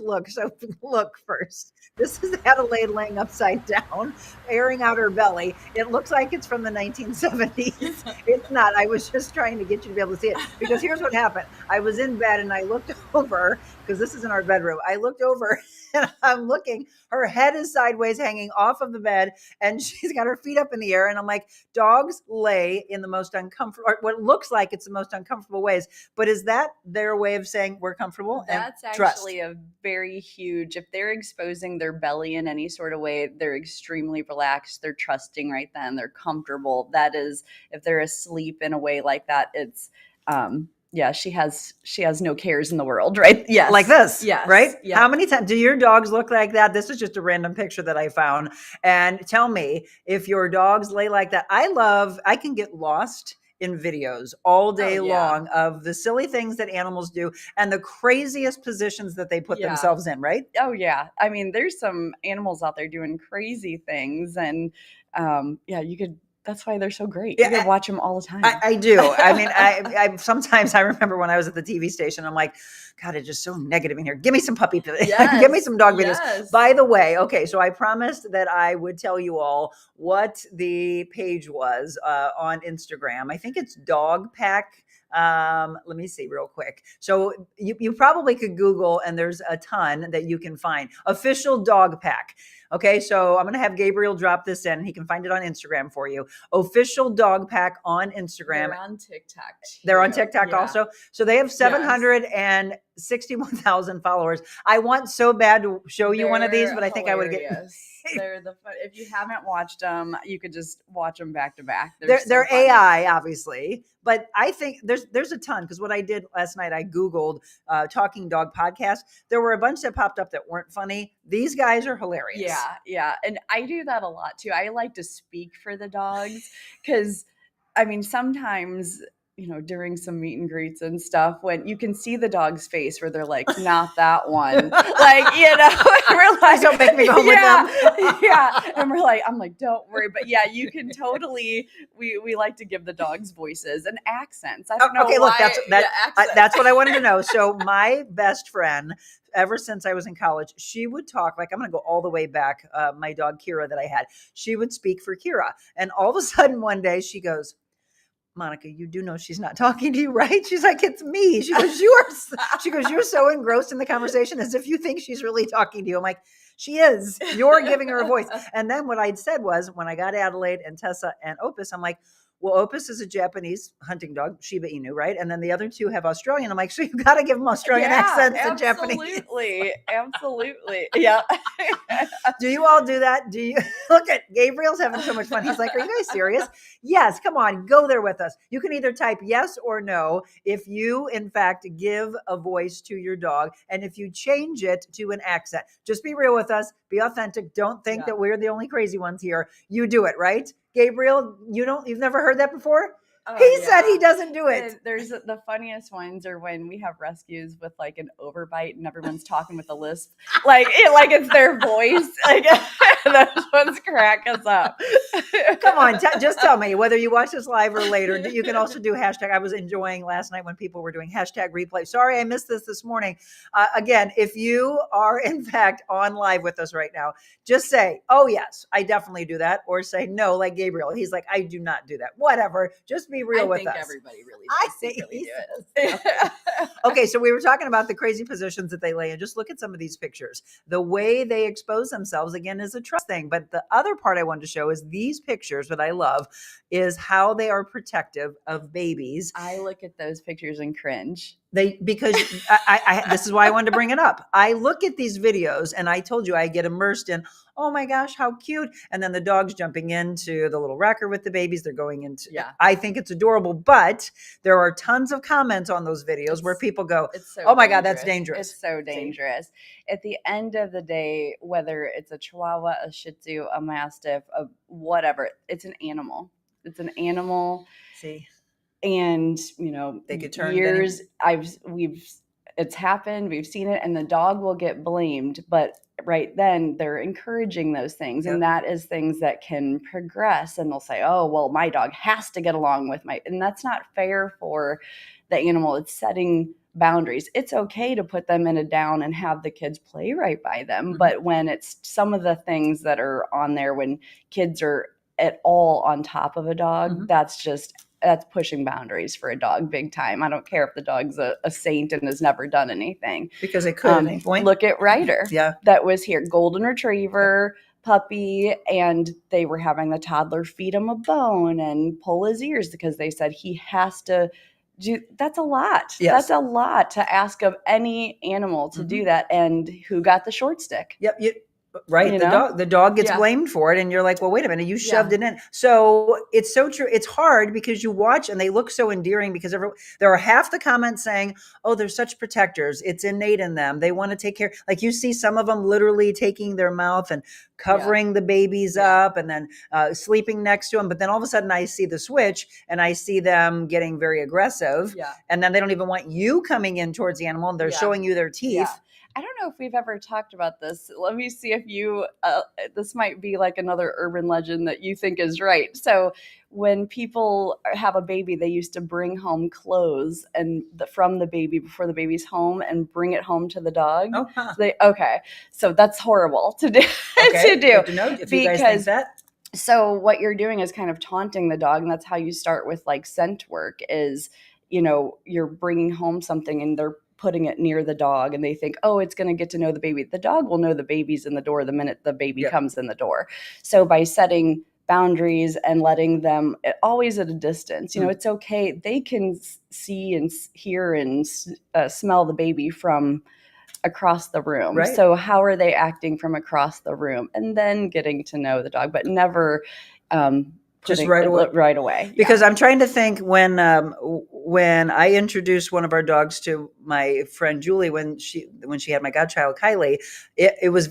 look. So look first. This is Adelaide laying upside down, airing out her belly. It looks like it's from the 1970s. It's not. I was just trying to get you to be able to see it, because here's what happened. I was in bed and I looked over, because this is in our bedroom. I looked over and I'm looking. Her head is sideways hanging off of the bed, and she's got her feet up in the air. And I'm like, dogs lay in the most uncomfortable, or what looks like it's the most uncomfortable ways. But is that their way of saying we're comfortable? That's actually a very huge, if they're exposing their belly in any sort of way, they're extremely relaxed. They're trusting right then. They're comfortable. That is, if they're asleep in a way like that, it's, she has no cares in the world, right? Yes. Like this. Yes. Right? Yeah. How many times do your dogs look like that? This is just a random picture that I found. And tell me if your dogs lay like that. I can get lost in videos all day long of the silly things that animals do and the craziest positions that they put themselves in, right? Oh yeah. I mean, there's some animals out there doing crazy things, and that's why they're so great. You can watch them all the time. I do. I mean, I sometimes I remember when I was at the TV station, I'm like, God, it's just so negative in here. Give me some puppy videos. Yes. Give me some dog videos. Yes. By the way, okay, so I promised that I would tell you all what the page was on Instagram. I think it's Dog Pack. Let me see real quick. So you probably could Google, and there's a ton that you can find. Official Dog Pack. Okay, so I'm going to have Gabriel drop this in. He can find it on Instagram for you. Official Dog Pack on Instagram. They're on TikTok. They're on TikTok also. So they have 761,000 followers. I want so bad to show you one of these, but I think I would get. They're the fun. If you haven't watched them, you could just watch them back to back. They're AI, obviously, but I think there's a ton, because what I did last night, I Googled Talking Dog podcast. There were a bunch that popped up that weren't funny. These guys are hilarious. Yeah. And I do that a lot too. I like to speak for the dogs, because I mean, sometimes, during some meet and greets and stuff, when you can see the dog's face where they're like, not that one. Like, we're like, don't make me go home with them. Yeah. And I'm like, don't worry. But yeah, you can totally, we like to give the dogs voices and accents. I don't know okay, why. Look, that's what I wanted to know. So my best friend, ever since I was in college, she would talk, like, I'm going to go all the way back. My dog, Kira, that I had, she would speak for Kira. And all of a sudden one day she goes, Monica, you do know she's not talking to you, right? She's like, it's me. She goes, you're so engrossed in the conversation as if you think she's really talking to you. I'm like, she is. You're giving her a voice. And then what I'd said was, when I got Adelaide and Tessa and Opus, I'm like, well, Opus is a Japanese hunting dog, Shiba Inu, right? And then the other two have Australian. I'm like, so you got to give them Australian accents and Japanese. Absolutely. Yeah. Do you all do that? Do you look at Gabriel's having so much fun? He's like, are you guys serious? Yes. Come on, go there with us. You can either type yes or no if you, in fact, give a voice to your dog, and if you change it to an accent. Just be real with us. Be authentic. Don't think that we're the only crazy ones here. You do it, right? Gabriel, you've never heard that before? He said he doesn't do it. There's the funniest ones are when we have rescues with like an overbite and everyone's talking with a lisp, like it's their voice. Like those ones crack us up. Come on, just tell me whether you watch this live or later. You can also do hashtag. I was enjoying last night when people were doing hashtag replay. Sorry, I missed this morning. Again, if you are in fact on live with us right now, just say, "Oh yes, I definitely do that," or say no, like Gabriel. He's like, "I do not do that." Whatever. Just be real with us. I think everybody really does secretly do it. Okay, so we were talking about the crazy positions that they lay in. Just look at some of these pictures. The way they expose themselves, again, is a trust thing. But the other part I wanted to show is these these pictures, what I love is how they are protective of babies. I look at those pictures and cringe. Because I this is why I wanted to bring it up. I look at these videos and I told you I get immersed in, oh my gosh, how cute. And then the dog's jumping into the little wrecker with the babies. They're going into, I think it's adorable, but there are tons of comments on those videos where people go, oh my God, that's dangerous. It's so dangerous. At the end of the day, whether it's a Chihuahua, a Shih Tzu, a Mastiff, a whatever, it's an animal. It's an animal. See. And they could turn years it's happened, we've seen it, and the dog will get blamed, but right then they're encouraging those things. And that is things that can progress, and they'll say, oh well, my dog has to get along with and that's not fair for the animal. It's setting boundaries. It's okay to put them in a down and have the kids play right by them. But when it's some of the things that are on there, when kids are at all on top of a dog, that's pushing boundaries for a dog big time. I don't care if the dog's a saint and has never done anything. Because it could at any point. Look at Ryder. That was here. Golden Retriever, puppy, and they were having the toddler feed him a bone and pull his ears because they said he has to do. That's a lot. That's a lot to ask of any animal to do that. And who got the short stick? Right. The dog gets blamed for it. And you're like, well, wait a minute, you shoved it in. So it's so true. It's hard because you watch and they look so endearing because there are half the comments saying, oh, they're such protectors. It's innate in them. They want to take care. Like you see some of them literally taking their mouth and covering the babies up and then sleeping next to them. But then all of a sudden I see the switch and I see them getting very aggressive. And then they don't even want you coming in towards the animal and they're showing you their teeth. I don't know if we've ever talked about this. Let me see if you, this might be like another urban legend that you think is right. So when people have a baby, they used to bring home clothes and from the baby before the baby's home and bring it home to the dog. So that's horrible to do. Good to know if you guys think that. So what you're doing is kind of taunting the dog. And that's how you start with like scent work is, you're bringing home something and they're putting it near the dog and they think, oh, it's going to get to know the baby. The dog will know the baby's in the door the minute the baby comes in the door. So by setting boundaries and letting them always at a distance, it's okay. They can see and hear and smell the baby from across the room. Right. So how are they acting from across the room? And then getting to know the dog, but never just right away. Because I'm trying to think when I introduced one of our dogs to my friend Julie, when she had my godchild Kylie, it was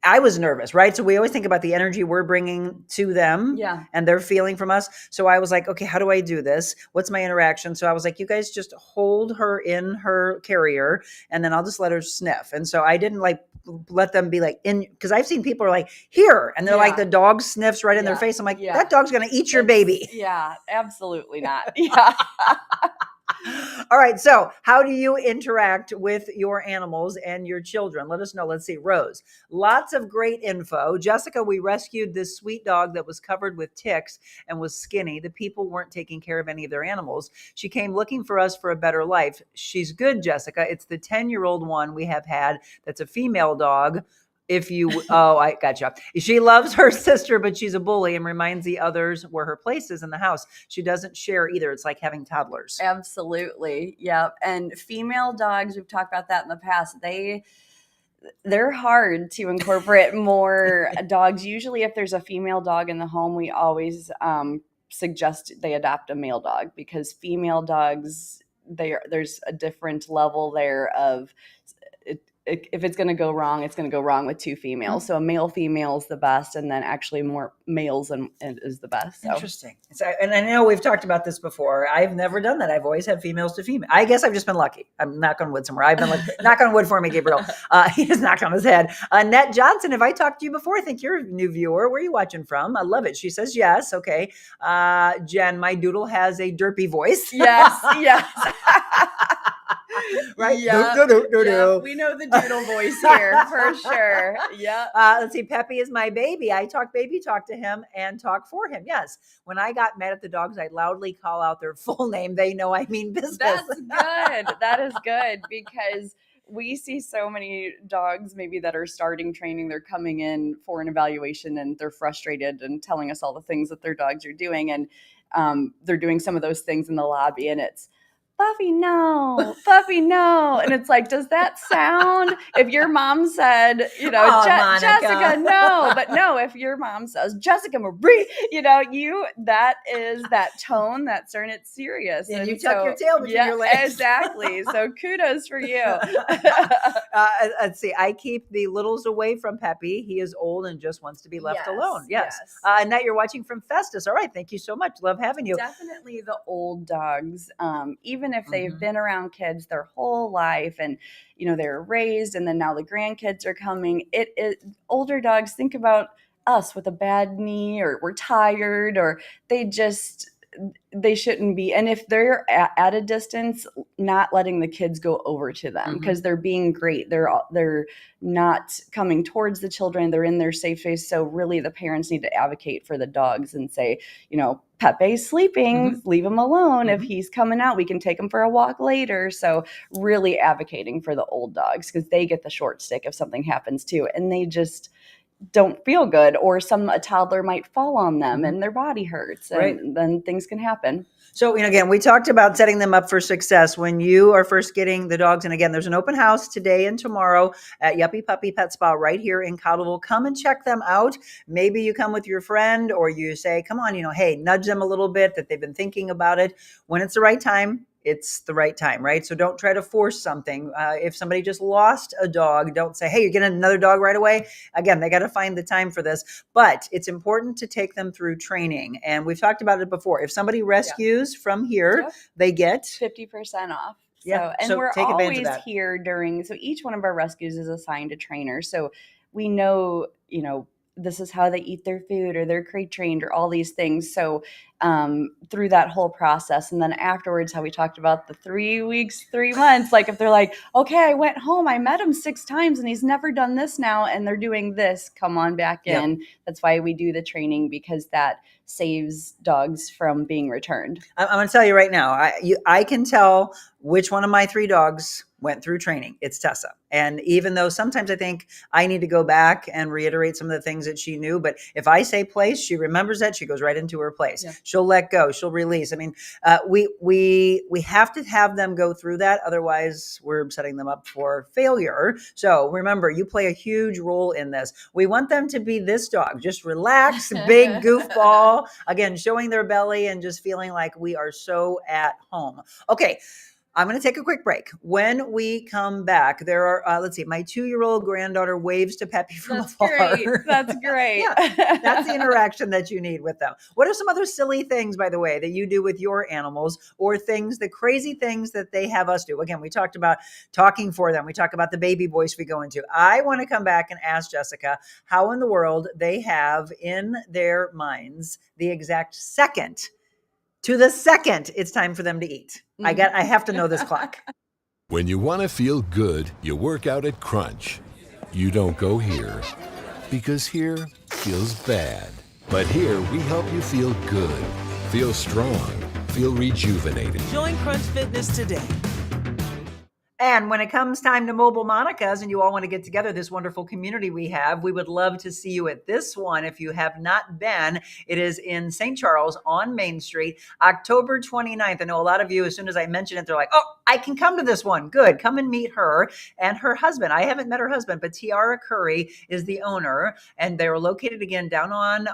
I was nervous, right? So we always think about the energy we're bringing to them and they're feeling from us. So I was like, okay, how do I do this? What's my interaction? So I was like, you guys just hold her in her carrier and then I'll just let her sniff. And so I didn't like let them be like because I've seen people are like here and they're like the dog sniffs right in their face. I'm like, that dog's going to eat your baby. Yeah, absolutely not. All right. So how do you interact with your animals and your children? Let us know. Let's see. Rose, lots of great info. Jessica, we rescued this sweet dog that was covered with ticks and was skinny. The people weren't taking care of any of their animals. She came looking for us for a better life. She's good, Jessica. It's the 10-year-old one we have had that's a female dog. I gotcha. She loves her sister, but she's a bully and reminds the others where her place is in the house. She doesn't share either. It's like having toddlers. Absolutely. Yeah. And female dogs, we've talked about that in the past. They're hard to incorporate more dogs. Usually if there's a female dog in the home, we always suggest they adopt a male dog because female dogs, there's a different level there of if it's going to go wrong, it's going to go wrong with two females. So a male female is the best, and then actually more males is the best. So. Interesting. And I know we've talked about this before. I've never done that. I've always had females to female. I guess I've just been lucky. I'm knock on wood somewhere. I've been like, knock on wood for me, Gabriel. He just knocked on his head. Annette Johnson, have I talked to you before? I think you're a new viewer. Where are you watching from? I love it. She says yes. Okay. Jen, my doodle has a derpy voice. Yes. Right? Yeah. We know the doodle voice here for sure. Yeah. Let's see. Peppy is my baby. I talk baby talk to him and talk for him. Yes. When I got mad at the dogs, I'd loudly call out their full name. They know I mean business. That's good. That is good because we see so many dogs maybe that are starting training. They're coming in for an evaluation and they're frustrated and telling us all the things that their dogs are doing. And they're doing some of those things in the lobby, and it's Buffy, no, Buffy, no. And it's like, does that sound, if your mom said, you know, Oh, Monica. Jessica, no, but no, if your mom says, Jessica Marie, you know, that is that tone, that certain, it's serious. And you tuck your tail between your legs. Exactly. So kudos for you. Let's see. I keep the littles away from Peppy. He is old and just wants to be left alone. Yes. Annette, you're watching from Festus. All right. Thank you so much. Love having you. Definitely the old dogs. Even if they've been around kids their whole life and, you know, they're raised and then now the grandkids are coming, older dogs, think about us with a bad knee or we're tired or they shouldn't be. And if they're at a distance, not letting the kids go over to them because they're being great. They're not coming towards the children. They're in their safe space. So really the parents need to advocate for the dogs and say, you know, Pepe's sleeping, leave him alone. If he's coming out, we can take him for a walk later. So really advocating for the old dogs because they get the short stick if something happens too. And they just don't feel good, or a toddler might fall on them and their body hurts, and then things can happen. So, you know, again, we talked about setting them up for success when you are first getting the dogs. And again, there's an open house today and tomorrow at Yuppy Puppy Pet Spa right here in Cottleville. Come and check them out. Maybe you come with your friend or you say, come on, you know, hey, nudge them a little bit that they've been thinking about it. When it's the right time, it's the right time, right? So don't try to force something. If somebody just lost a dog, don't say, hey, you're getting another dog right away. Again, they got to find the time for this. But it's important to take them through training. And we've talked about it before. If somebody rescues from here, they get 50% off. So we're take advantage always of that. here so each one of our rescues is assigned a trainer. So we know, you know, this is how they eat their food or they're crate trained or all these things. So through that whole process. And then afterwards, how we talked about the 3 weeks, 3 months, like if they're like, okay, I went home, I met him 6 times and he's never done this now. And they're doing this, come on back in. That's why we do the training, because that saves dogs from being returned. I'm going to tell you right now, I can tell which one of my 3 dogs went through training. It's Tessa. And even though sometimes I think I need to go back and reiterate some of the things that she knew, but if I say place, she remembers that, she goes right into her place. Yeah. She'll let go. She'll release. I mean, we have to have them go through that. Otherwise, we're setting them up for failure. So remember, you play a huge role in this. We want them to be this dog, just relax, big goofball, again, showing their belly and just feeling like we are so at home. Okay. I'm going to take a quick break. When we come back, there are, let's see, my 2-year-old granddaughter waves to Peppy from afar. That's great. Yeah, that's the interaction that you need with them. What are some other silly things, by the way, that you do with your animals, or the crazy things that they have us do? Again, we talked about talking for them. We talk about the baby voice we go into. I want to come back and ask Jessica how in the world they have in their minds the exact second it's time for them to eat. I have to know this clock. When you want to feel good, you work out at Crunch. You don't go here, because here feels bad. But here we help you feel good, feel strong, feel rejuvenated. Join Crunch Fitness today. And when it comes time to Mobile Monica's and you all want to get together, this wonderful community we have, we would love to see you at this one. If you have not been, it is in St. Charles on Main Street, October 29th. I know a lot of you, as soon as I mention it, they're like, oh, I can come to this one. Good. Come and meet her and her husband. I haven't met her husband, but Tiara Curry is the owner. And they're located again down on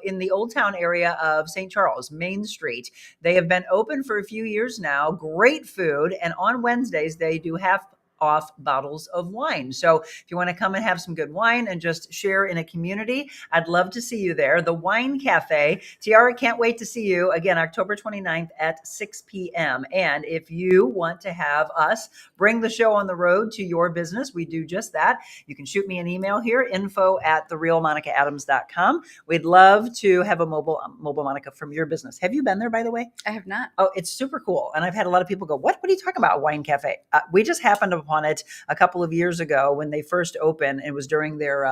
in the Old Town area of St. Charles, Main Street. They have been open for a few years now. Great food. And on Wednesdays, they do half off bottles of wine. So if you want to come and have some good wine and just share in a community, I'd love to see you there. The Wine Cafe. Tiara can't wait to see you again, October 29th at 6 p.m. And if you want to have us bring the show on the road to your business, we do just that. You can shoot me an email here, info@therealmonicaadams.com. We'd love to have a mobile Monica from your business. Have you been there, by the way? I have not. Oh, it's super cool. And I've had a lot of people go, what are you talking about? A wine cafe. We just happened upon upon it a couple of years ago when they first opened. It was during their,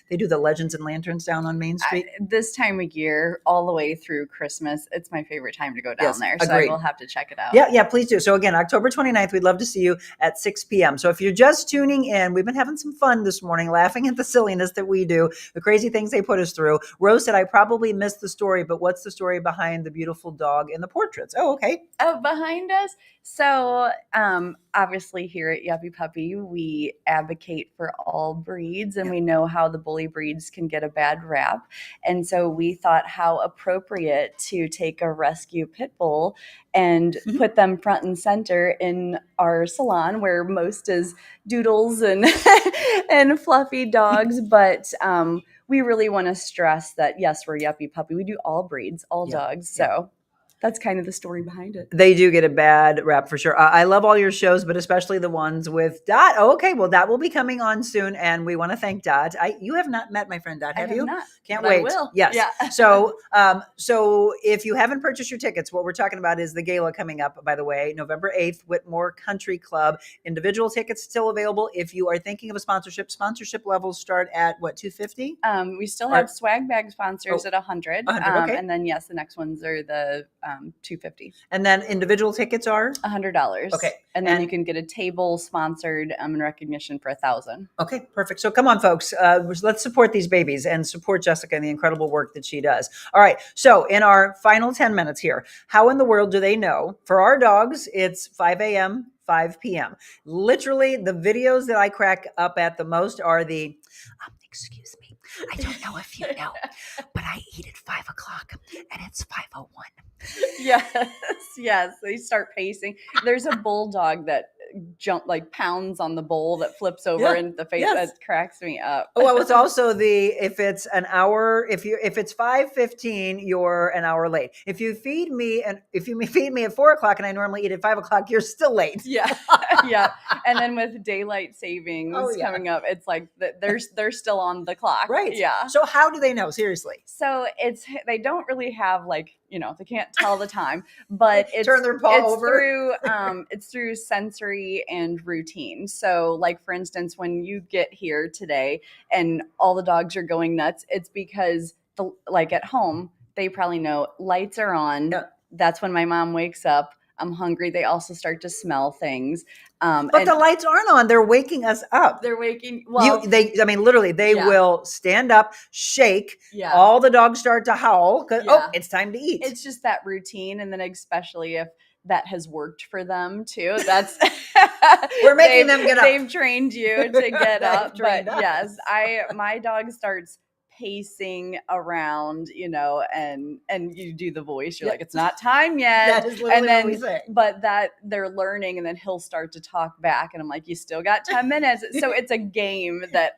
they do the Legends and Lanterns down on Main Street. This time of year, all the way through Christmas, it's my favorite time to go down there. So agreed. I will have to check it out. Yeah, please do. So again, October 29th, we'd love to see you at 6 p.m. So if you're just tuning in, we've been having some fun this morning, laughing at the silliness that we do, the crazy things they put us through. Rose said, I probably missed the story, but what's the story behind the beautiful dog in the portraits? Oh, okay. Oh, behind us. So obviously here at Yuppy Puppy, we advocate for all breeds, and we know how the bully breeds can get a bad rap. And so we thought how appropriate to take a rescue pit bull and put them front and center in our salon, where most is doodles and and fluffy dogs. But we really want to stress that, yes, we're Yuppy Puppy. We do all breeds, all dogs. So that's kind of the story behind it. They do get a bad rap for sure. I love all your shows, but especially the ones with Dot. Oh, okay, well, that will be coming on soon, and we want to thank Dot. You have not met my friend Dot, have you? Not, Can't wait. I will. Yes. Yeah. So if you haven't purchased your tickets, what we're talking about is the gala coming up, by the way, November 8th, Whitmore Country Club. Individual tickets still available. If you are thinking of a sponsorship levels start at what, $250? We still have swag bag sponsors at $100. Okay. And then, yes, the next ones are the $250. And then individual tickets are $100. Okay. And then you can get a table sponsored in recognition for $1,000. Okay, perfect. So come on, folks. Let's support these babies and support Jessica and the incredible work that she does. All right. So in our final 10 minutes here, how in the world do they know? For our dogs, it's 5 a.m., 5 p.m. Literally, the videos that I crack up at the most are the, excuse me, I don't know if you know, but I eat at 5 o'clock and it's 5:01. Yes. They start pacing. There's a bulldog that pounds on the bowl that flips over into the face. Yes. That cracks me up. Well, it's also if it's an hour, if it's 5:15, you're an hour late. If you feed me at 4 o'clock and I normally eat at 5 o'clock, you're still late. Yeah. And then with daylight savings coming up, it's like they're still on the clock. Right. Yeah. So how do they know? Seriously. So they don't really have they can't tell the time, but it's turn their paw over. It's through sensory and routine. So like, for instance, when you get here today and all the dogs are going nuts, it's because at home, they probably know lights are on. Yep. That's when my mom wakes up. I'm hungry. They also start to smell things. But the lights aren't on. They're waking us up. They're waking. Well, literally, they will stand up, shake. Yeah. All the dogs start to howl because it's time to eat. It's just that routine, and then especially if that has worked for them too. That's we're making them get up. They've trained you to get up. But yes, my dog starts pacing around, and you do the voice. You're like, it's not time yet. That is literally what we say. But that they're learning, and then he'll start to talk back, and I'm like, you still got 10 minutes. So it's a game that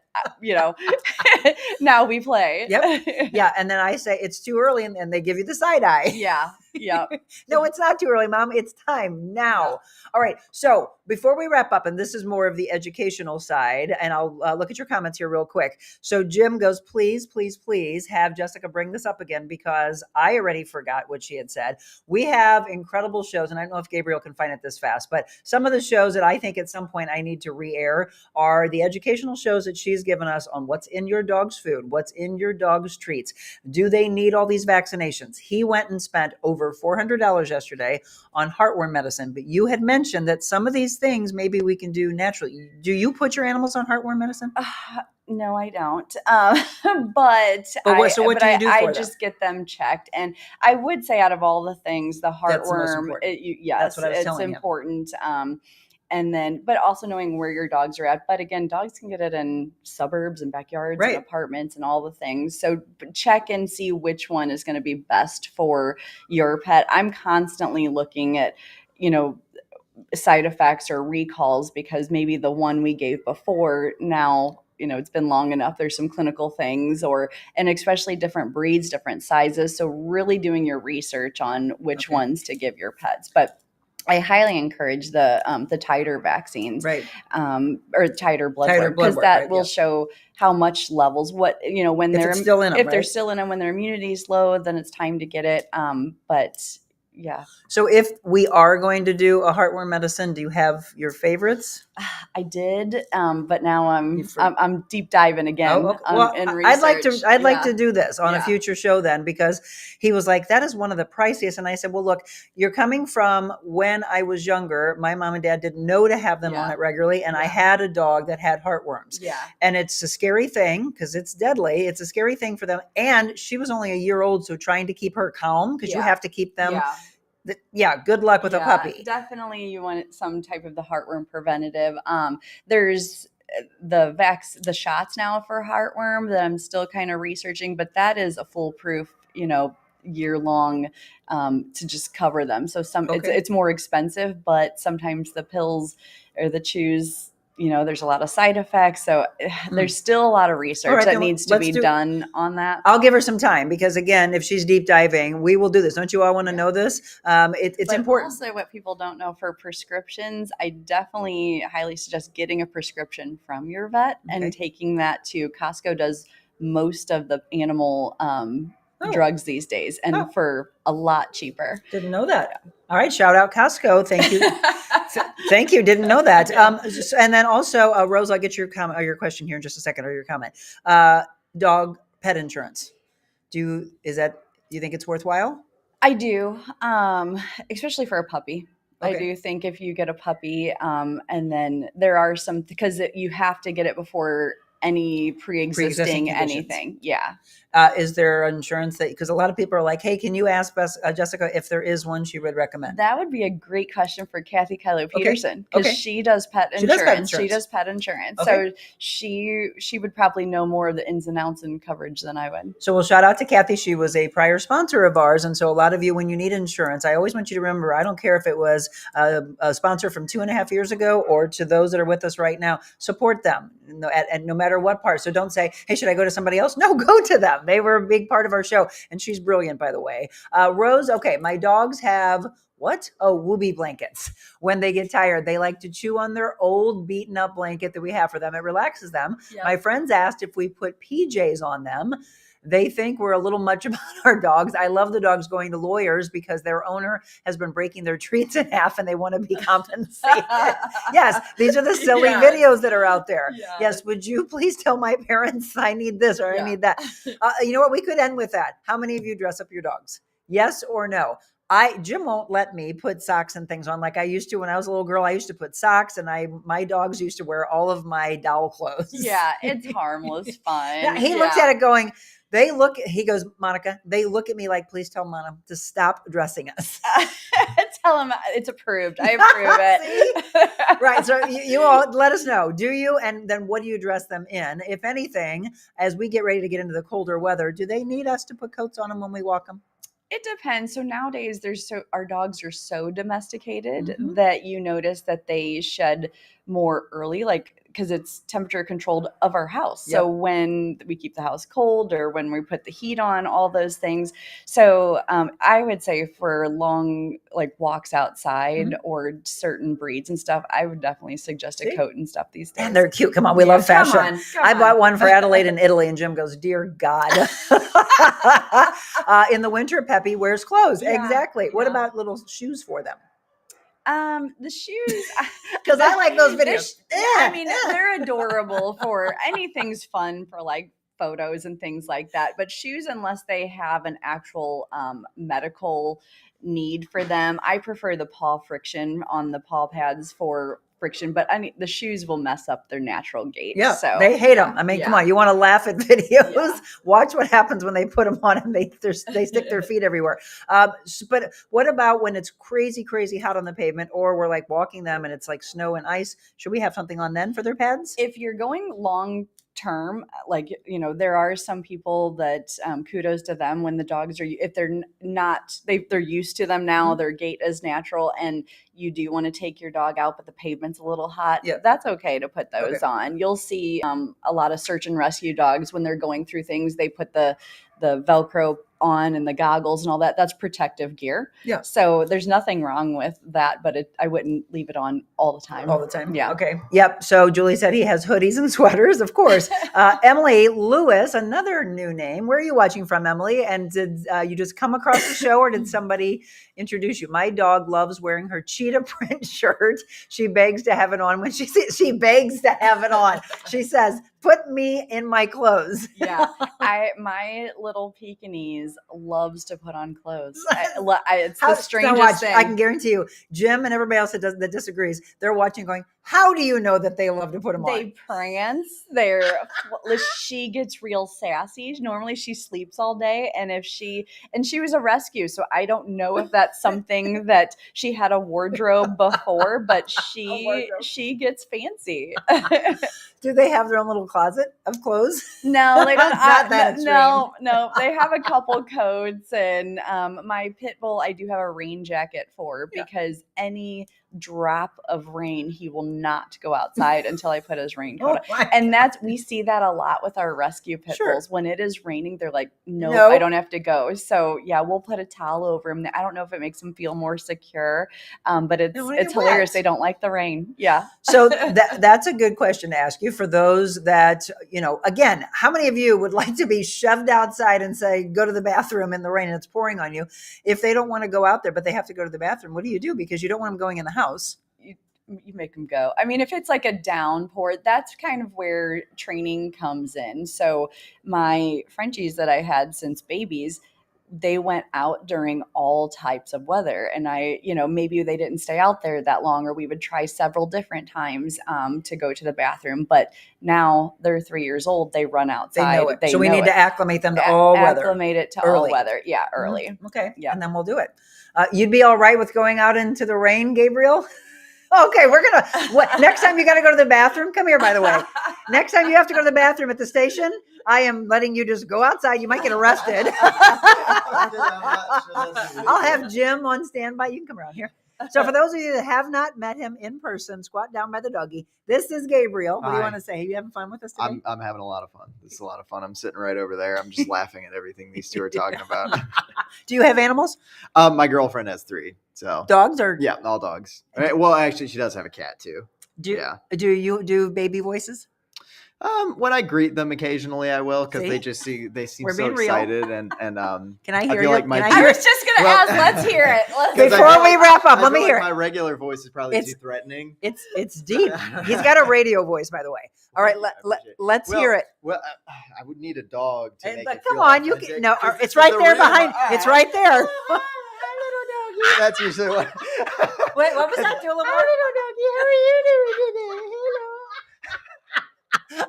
now we play. Yep. Yeah. And then I say it's too early, and they give you the side eye. Yeah. No, it's not too early, Mom. It's time now. Yeah. All right. So before we wrap up, and this is more of the educational side, and I'll look at your comments here real quick. So Jim goes, please, please, please have Jessica bring this up again, because I already forgot what she had said. We have incredible shows, and I don't know if Gabriel can find it this fast, but some of the shows that I think at some point I need to re-air are the educational shows that she's given us on what's in your dog's food, what's in your dog's treats. Do they need all these vaccinations? He went and spent over $400 yesterday on heartworm medicine, but you had mentioned that some of these things maybe we can do naturally. Do you put your animals on heartworm medicine? No, I don't. What do you do for them? I just get them checked. And I would say out of all the things, the heartworm, that's what I was it's telling important. And then, but also knowing where your dogs are at. But again, dogs can get it in suburbs and backyards and apartments and all the things. So check and see which one is going to be best for your pet. I'm constantly looking at, side effects or recalls, because maybe the one we gave before now, it's been long enough. There's some clinical things, and especially different breeds, different sizes. So really doing your research on which ones to give your pets. But I highly encourage the titer vaccines, or titer blood work, because that will show how much levels, when they're still in them, if they're still in them, when their immunity is low, then it's time to get it. But yeah. So if we are going to do a heartworm medicine, do you have your favorites? I did, but now You I'm deep diving again. Oh, okay. Well, In I'd like to. research. I'd like Yeah. to do this on a Yeah. future show then, because he was like, "That is one of the priciest." And I said, "Well, look, you're coming from when I was younger. My mom and dad didn't know to have them on Yeah. it regularly, and I Yeah. had a dog that had heartworms. Yeah. And it's a scary thing because it's deadly. It's a scary thing for them. And she was only a year old, so trying to keep her calm because you Yeah. have to keep them. Yeah. Good luck with a puppy. Definitely you want some type of the heartworm preventative. There's the shots now for heartworm that I'm still kind of researching, but that is a foolproof, year long to just cover them. So it's more expensive, but sometimes the pills or the chews, there's a lot of side effects. So there's still a lot of research that needs to be done on that. I'll give her some time because, again, if she's deep diving, we will do this. Don't you all want to know this? It's But important. Also, what people don't know for prescriptions, I definitely highly suggest getting a prescription from your vet and taking that to Costco. Does most of the animal drugs these days, and for a lot cheaper. Didn't know that. All right, shout out Costco. Thank you. Thank you. Didn't know that. And then also, Rose, I'll get your comment or your question here in just a second, or your comment. Dog pet insurance. Do you think it's worthwhile? I do, especially for a puppy. I do think if you get a puppy, and then there are some, because you have to get it before any pre-existing anything. Yeah. Is there insurance because a lot of people are like, hey, can you ask Jessica if there is one she would recommend? That would be a great question for Kathy Kylo Peterson, because she does pet insurance. She does pet insurance. So she would probably know more of the ins and outs and coverage than I would. So we'll shout out to Kathy. She was a prior sponsor of ours. And so a lot of you, when you need insurance, I always want you to remember, I don't care if it was a sponsor from 2.5 years ago or to those that are with us right now, support them at no matter what part. So don't say, hey, should I go to somebody else? No, go to them. They were a big part of our show. And she's brilliant, by the way. Rose, my dogs have what? Oh, whoopee blankets. When they get tired, they like to chew on their old beaten up blanket that we have for them. It relaxes them. Yep. My friends asked if we put PJs on them. They think we're a little much about our dogs. I love the dogs going to lawyers because their owner has been breaking their treats in half and they want to be compensated. Yes, these are the silly videos that are out there. Yes, would you please tell my parents I need this or I need that? You know what? We could end with that. How many of you dress up your dogs? Yes or no? Jim won't let me put socks and things on like I used to when I was a little girl. I used to put socks, and my dogs used to wear all of my doll clothes. Yeah, it's harmless fun. Yeah, he looks at it going, he goes, Monica, they look at me like, please tell Mom to stop dressing us. Tell him it's approved. I approve it. Right. So you all let us know. Do you? And then what do you dress them in? If anything, as we get ready to get into the colder weather, do they need us to put coats on them when we walk them? It depends. So nowadays our dogs are so domesticated that you notice that they shed more early, because it's temperature controlled of our house. Yep. So when we keep the house cold or when we put the heat on, all those things. So I would say for long walks outside or certain breeds and stuff, I would definitely suggest a coat and stuff these days. And they're cute. Come on, we love fashion. I bought one for Adelaide in Italy, and Jim goes, "Dear God." In the winter, Peppy wears clothes. Yeah, exactly. What about little shoes for them? The shoes, because I like those videos. I mean, they're adorable for anything's fun for photos and things like that. But shoes, unless they have an actual medical need for them, I prefer the paw friction on the paw pads for friction. But I mean, the shoes will mess up their natural gait. Yeah, so they hate them. I mean, come on, you want to laugh at videos? Yeah. Watch what happens when they put them on and they stick their feet everywhere. But what about when it's crazy, crazy hot on the pavement, or we're walking them and it's snow and ice? Should we have something on then for their pads? If you're going long term, there are some people that kudos to them when the dogs are, if they're not, they're used to them now, their gait is natural, and you do want to take your dog out but the pavement's a little hot, that's okay to put those on. You'll see a lot of search and rescue dogs when they're going through things, they put the Velcro on and the goggles and all that, that's protective gear. Yeah. So there's nothing wrong with that, but I wouldn't leave it on all the time. All the time. Yeah. Okay. Yep. So Julie said he has hoodies and sweaters, of course. Emily Lewis, another new name. Where are you watching from, Emily? And did you just come across the show, or did somebody introduce you? My dog loves wearing her cheetah print shirt. She begs to have it on when she begs to have it on. She says, "Put me in my clothes." Yeah. My little Pekingese loves to put on clothes. It's the strangest thing. I can guarantee you, Jim and everybody else that disagrees, they're watching going, how do you know that they love to put them on? They prance. She gets real sassy. Normally she sleeps all day. And she was a rescue. So I don't know if that's something that she had a wardrobe before, but she gets fancy. Do they have their own little closet of clothes? No, they don't. Not that extreme. No. They have a couple coats, and my pit bull, I do have a rain jacket for, because any drop of rain, he will not go outside until I put his raincoat on. And we see that a lot with our rescue pit bulls. When it is raining, they're like, nope, I don't have to go. So yeah, we'll put a towel over him. I don't know if it makes them feel more secure, but it's hilarious. They don't like the rain. Yeah. So that's a good question to ask you, for those that, again, how many of you would like to be shoved outside and say, go to the bathroom in the rain and it's pouring on you? If they don't want to go out there, but they have to go to the bathroom, what do you do? Because you don't want them going in the house. You make them go. I mean, if it's like a downpour, that's kind of where training comes in. So my Frenchies that I had since babies, they went out during all types of weather. And maybe they didn't stay out there that long, or we would try several different times to go to the bathroom. But now they're 3 years old. They run outside. They know it. So we need to acclimate them to all weather. Acclimate it to all weather. Yeah, early. Mm-hmm. Okay. Yeah. And then we'll do it. You'd be all right with going out into the rain, Gabriel? Okay, next time you got to go to the bathroom, come here, by the way. Next time you have to go to the bathroom at the station, I am letting you just go outside. You might get arrested. I'll have Jim on standby. You can come around here. So for those of you that have not met him in person, squat down by the doggy. This is Gabriel. What do you want to say? Are you having fun with us today? I'm having a lot of fun. This is a lot of fun. I'm sitting right over there. I'm just laughing at everything these two are talking about. Do you have animals? My girlfriend has 3. So dogs or all dogs. Well, actually, she does have a cat too. Do you do baby voices? When I greet them occasionally, I will, because they seem so excited and can I hear you? I was just gonna ask. Let's hear it. Before we wrap up, let me hear it. My regular voice is probably too threatening. It's deep. He's got a radio voice, by the way. All right, let's hear it. Well, I would need a dog to make it come feel on, authentic. you can, no, it's right there behind. It's right there. That's usually what. Wait, what was that? Do a little more. Little doggy, how are you doing today? Hello.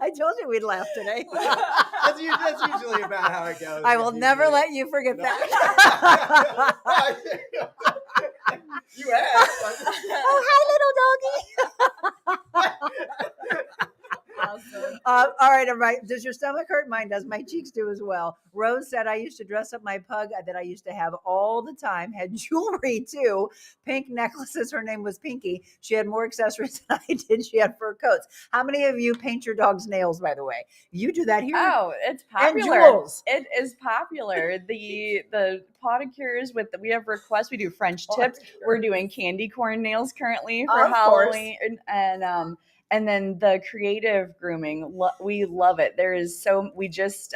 I told you we'd laugh today. That's usually about how it goes. I will never let you forget that. You asked. Oh, hi, little doggy. Awesome. All right, everybody. Does your stomach hurt? Mine does. My cheeks do as well. Rose said, I used to dress up my pug that I used to have all the time. Had jewelry too. Pink necklaces. Her name was Pinky. She had more accessories than I did. She had fur coats. How many of you paint your dog's nails, by the way? You do that here? Oh, it's popular. And jewels. It is popular. The pedicures we have requests. We do French tips. We're doing candy corn nails currently for Halloween. And then the creative grooming, we love it. We just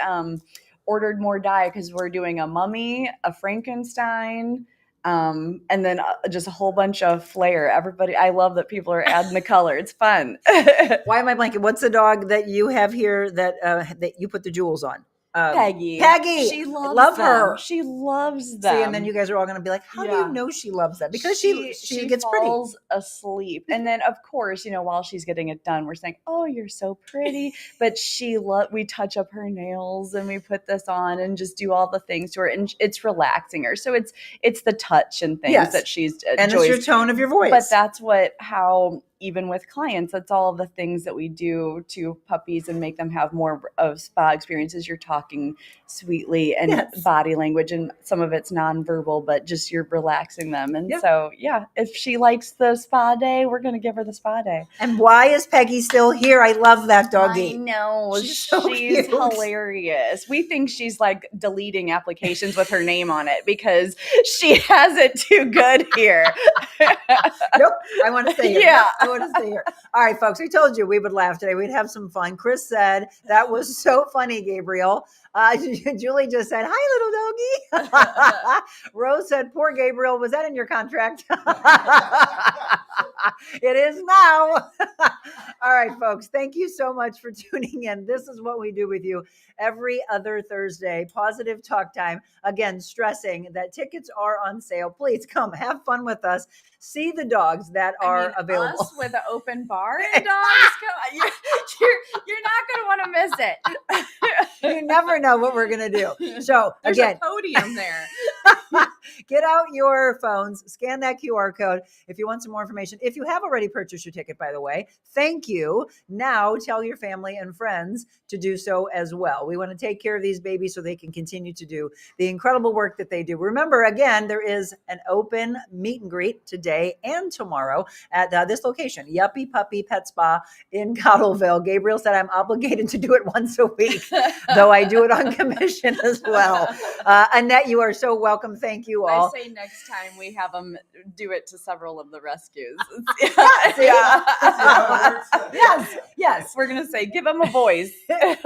ordered more dye because we're doing a mummy, a Frankenstein, and then just a whole bunch of flair. Everybody, I love that people are adding the color. It's fun. Why am I blanking? What's the dog that you have here that you put the jewels on? Peggy. She loves her. She loves them. See, and then you guys are all going to be like, how do you know she loves that? Because she gets falls asleep. And then, of course, while she's getting it done, we're saying, oh, you're so pretty. But we touch up her nails and we put this on and just do all the things to her. And it's relaxing her. So it's the touch and things that she's enjoys. And it's your tone of your voice. But that's how even with clients, that's all the things that we do to puppies and make them have more of spa experiences. You're talking sweetly and body language, and some of it's nonverbal, but just you're relaxing them. And so, if she likes the spa day, we're going to give her the spa day. And why is Peggy still here? I love that doggy. I know. She's cute. Hilarious. We think she's like deleting applications with her name on it because she has it too good here. Nope. I want to stay here. Yeah. Nope, I want to stay here. All right, folks. We told you we would laugh today. We'd have some fun. Chris said, that was so funny, Gabriel. Julie just said, hi, little doggy. Rose said, poor Gabriel. Was that in your contract? It is now. All right, folks. Thank you so much for tuning in. This is what we do with you every other Thursday. Pawsitive Talk Time. Again, stressing that tickets are on sale. Please come have fun with us. See the dogs that are available. Us with an open bar and dogs. You're not going to want to miss it. You never know what we're going to do. So There's again, a podium there. get out your phones, scan that QR code if you want some more information. If you have already purchased your ticket, by the way, thank you. Now tell your family and friends to do so as well. We want to take care of these babies so they can continue to do the incredible work that they do. Remember, again, there is an open meet and greet today and tomorrow at this location, Yuppy Puppy Pet Spa in Cottleville. Gabriel said I'm obligated to do it once a week, though I do it on commission as well. Annette, you are so welcome. Thank you all. I say next time we have them do it to several of the rescues. Yes. We're going to say, give them a voice. Correct.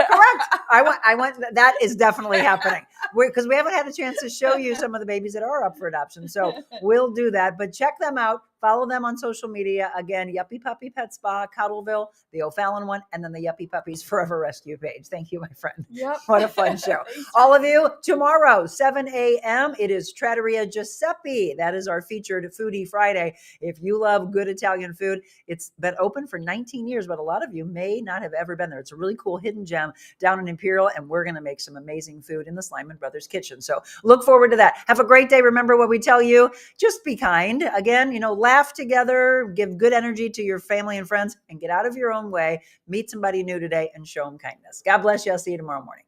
I want that is definitely happening because we haven't had a chance to show you some of the babies that are up for adoption. So we'll do that, but check them out. Follow them on social media. Again, Yuppy Puppy Pet Spa, Cottleville, the O'Fallon one, and then the Yuppy Puppies Forever Rescue page. Thank you, my friend. Yep. What a fun show. All of you, tomorrow, 7 a.m., it is Trattoria Giuseppe. That is our featured Foodie Friday. If you love good Italian food, it's been open for 19 years, but a lot of you may not have ever been there. It's a really cool hidden gem down in Imperial, and we're going to make some amazing food in the Slyman Brothers kitchen. So look forward to that. Have a great day. Remember what we tell you. Just be kind. Again, laugh together, give good energy to your family and friends, and get out of your own way. Meet somebody new today and show them kindness. God bless you. I'll see you tomorrow morning.